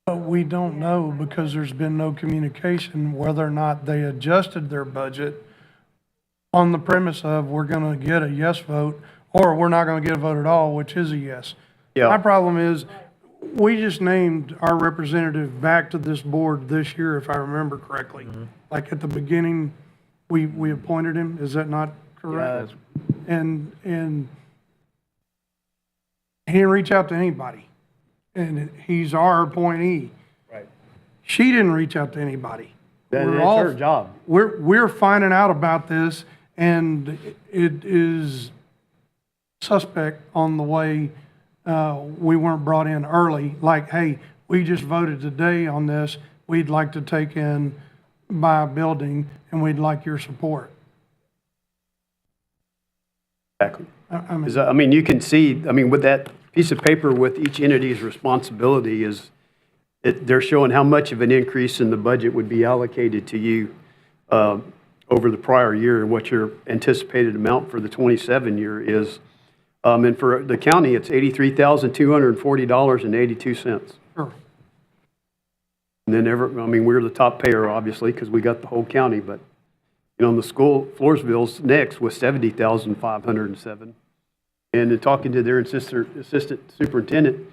But we don't know because there's been no communication whether or not they adjusted their budget on the premise of we're going to get a yes vote or we're not going to get a vote at all, which is a yes. Yeah. My problem is, we just named our representative back to this board this year, if I remember correctly. Like at the beginning, we appointed him, is that not correct? And he didn't reach out to anybody, and he's our appointee. Right. She didn't reach out to anybody. That's We're all- her job. We're finding out about this, and it is suspect on the way we weren't brought in early. Like, hey, we just voted today on this. We'd like to take in, buy a building, and we'd like your support. Exactly. I mean, I mean, you can see, I mean, with that piece of paper with each entity's responsibility is, they're showing how much of an increase in the budget would be allocated to you over the prior year and what your anticipated amount for the 27 year is. And for the county, it's $83,240.82. Sure. And then I mean, we're the top payer, obviously, because we got the whole county, but, you know, the school, Floresville's next was $70,507. And in talking to their assistant superintendent,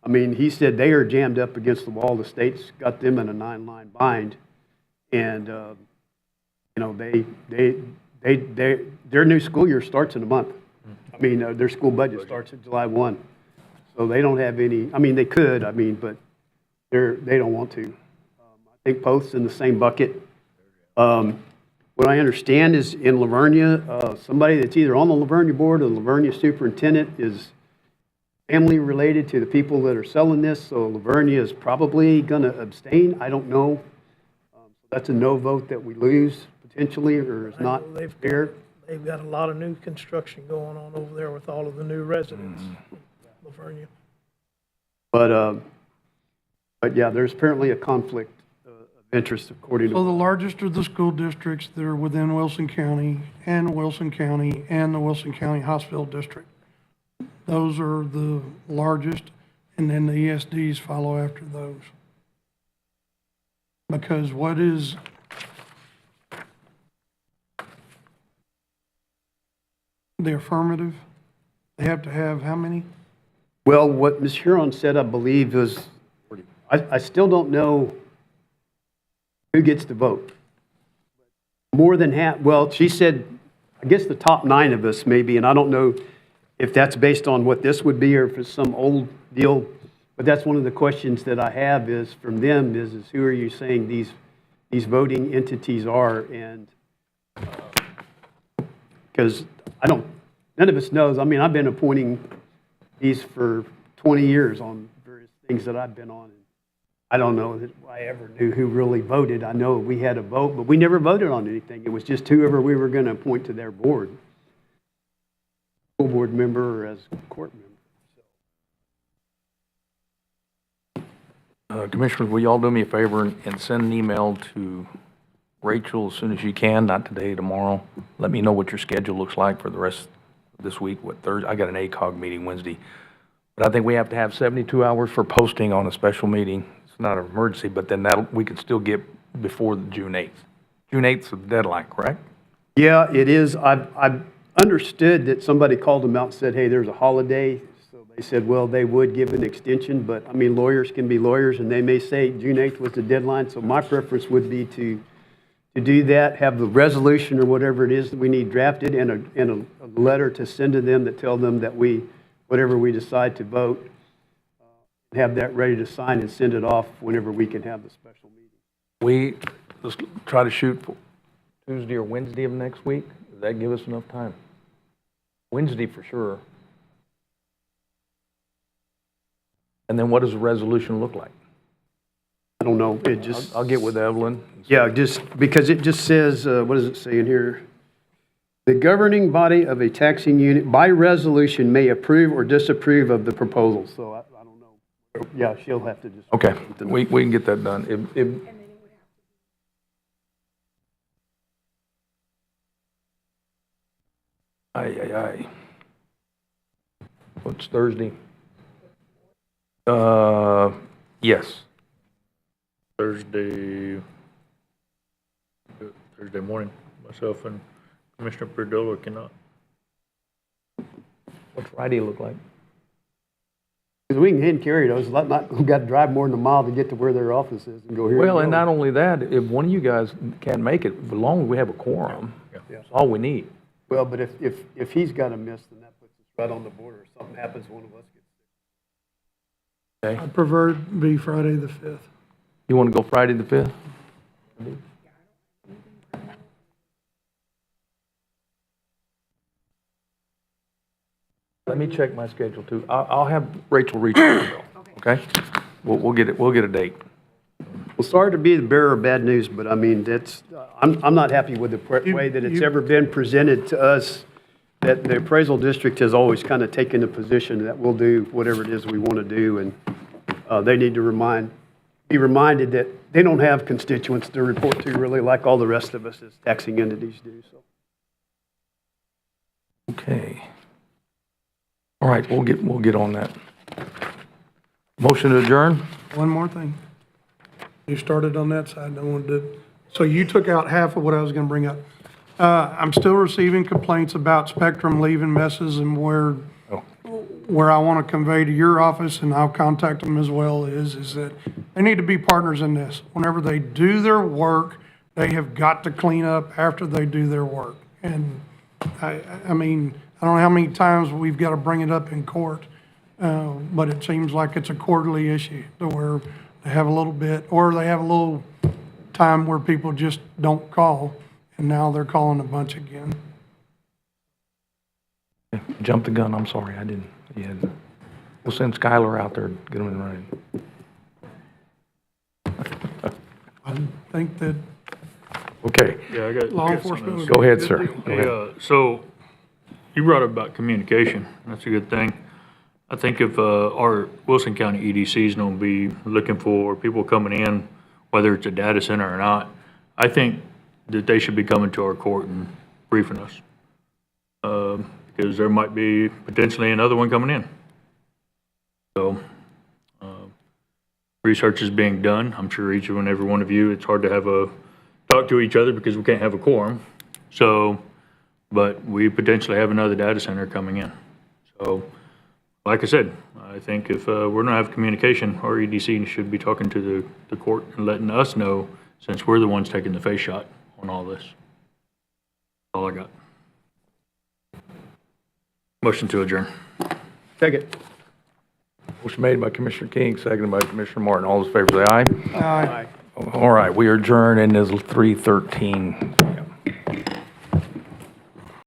I mean, he said they are jammed up against the wall. The state's got them in a 9-line bind. And, you know, their new school year starts in a month. I mean, their school budget starts at July 1. So they don't have any, I mean, they could, I mean, but they don't want to. I think Poth's in the same bucket. What I understand is in Lavernia, somebody that's either on the Lavernia board or the Lavernia superintendent is family related to the people that are selling this, so Lavernia is probably going to abstain. I don't know. That's a no vote that we lose potentially, or is not fair. They've got a lot of new construction going on over there with all of the new residents in Lavernia. But yeah, there's apparently a conflict of interest according So the to, largest are the school districts that are within Wilson County and Wilson County and the Wilson County Hospital District. Those are the largest, and then the ESDs follow after those. Because what is the affirmative? They have to have how many? well, what Ms. Huron said, I believe, is, I still don't know who gets to vote. More than half, well, she said, I guess the top 9 of us maybe, and I don't know if that's based on what this would be or if it's some old deal, but that's one of the questions that I have is from them is who are you saying these voting entities are? And because none of us knows. I mean, I've been appointing these for 20 years on various things that I've been on. And I don't know that I ever knew who really voted. I know we had a vote, but we never voted on anything. It was just whoever we were going to appoint to their board. School board member or as court member. Commissioners, will you all do me a favor and send an email to Rachel, as soon as you can, not today, tomorrow. Let me know what your schedule looks like for the rest of this week, what Thursday, I got an ACOG meeting Wednesday. But I think we have to have 72 hours for posting on a special meeting. It's not an emergency, but then we can still get before the June 8th. June 8th is the deadline, correct? Yeah, it is. I've understood that somebody called them out and said, hey, there's a holiday. So they said, well, they would give an extension, but I mean, lawyers can be lawyers and they may say June 8th was the deadline. So my preference would be to do that, have the resolution or whatever it is that we need drafted and a letter to send to them that tell them that whatever we decide to vote, have that ready to sign and send it off whenever we can have the special meeting. Let's try to shoot for Tuesday or Wednesday of next week. Does that give us enough time? Wednesday for sure. And then what does the resolution look like? I don't know. It just. I'll get with Evelyn. Yeah, just because it just says, what does it say in here? The governing body of a taxing unit by resolution may approve or disapprove of the proposal. So I don't know. Yeah, she'll have to just. Okay, we can get that done. Aye. What's Thursday? Yes. Thursday morning, myself and Commissioner Perdola cannot. What's Friday look like? Because we can hand carry those, we've got to drive more than a mile to get to where their office is and go here. Well, and not only that, if one of you guys can't make it, as long as we have a quorum, that's all we need. Well, but if he's got to miss, then that puts us right on the border. If something happens, one of us gets sick. Okay. I prefer it be Friday the 5th. You want to go Friday the 5th? Let me check my schedule too. I'll have Rachel reach out, okay? We'll get a date. Well, sorry to be the bearer of bad news, but I mean, I'm not happy with the way that it's ever been presented to us, that the appraisal district has always kind of taken the position that we'll do whatever it is we want to do, and they need to be reminded that they don't have constituents to report to really like all the rest of us as taxing entities do, so. Okay. All right, we'll get on that. Motion to adjourn? One more thing. You started on that side, I wanted to, so you took out half of what I was going to bring up. I'm still receiving complaints about Spectrum leaving messes, and where I want to convey to your office, and I'll contact them as well, is that they need to be partners in this. Whenever they do their work, they have got to clean up after they do their work. And I mean, I don't know how many times we've got to bring it up in court, but it seems like it's a quarterly issue to where they have a little bit, or they have a little time where people just don't call, and now they're calling a bunch again. Jumped the gun, I'm sorry, I didn't. Yeah. We'll send Skylar out there, get them in running. I think that Okay. Yeah, I got. law got enforcement would something Go be a ahead, good sir. deal. Go ahead. So, you brought up about communication. That's a good thing. I think if our Wilson County EDC is going to be looking for people coming in, whether it's a data center or not, I think that they should be coming to our court and briefing us. Because there might be potentially another one coming in. So, research is being done. I'm sure each and every one of you, it's hard to talk to each other because we can't have a quorum. So, but we potentially have another data center coming in. So, like I said, I think if we're going to have communication, our EDC should be talking to the court and letting us know, since we're the ones taking the face shot on all this. That's all I got. Motion to adjourn. Second. Motion made by Commissioner King, seconded by Commissioner Martin. All those in favor say aye. Aye. All right, we are adjourned and it's 3:13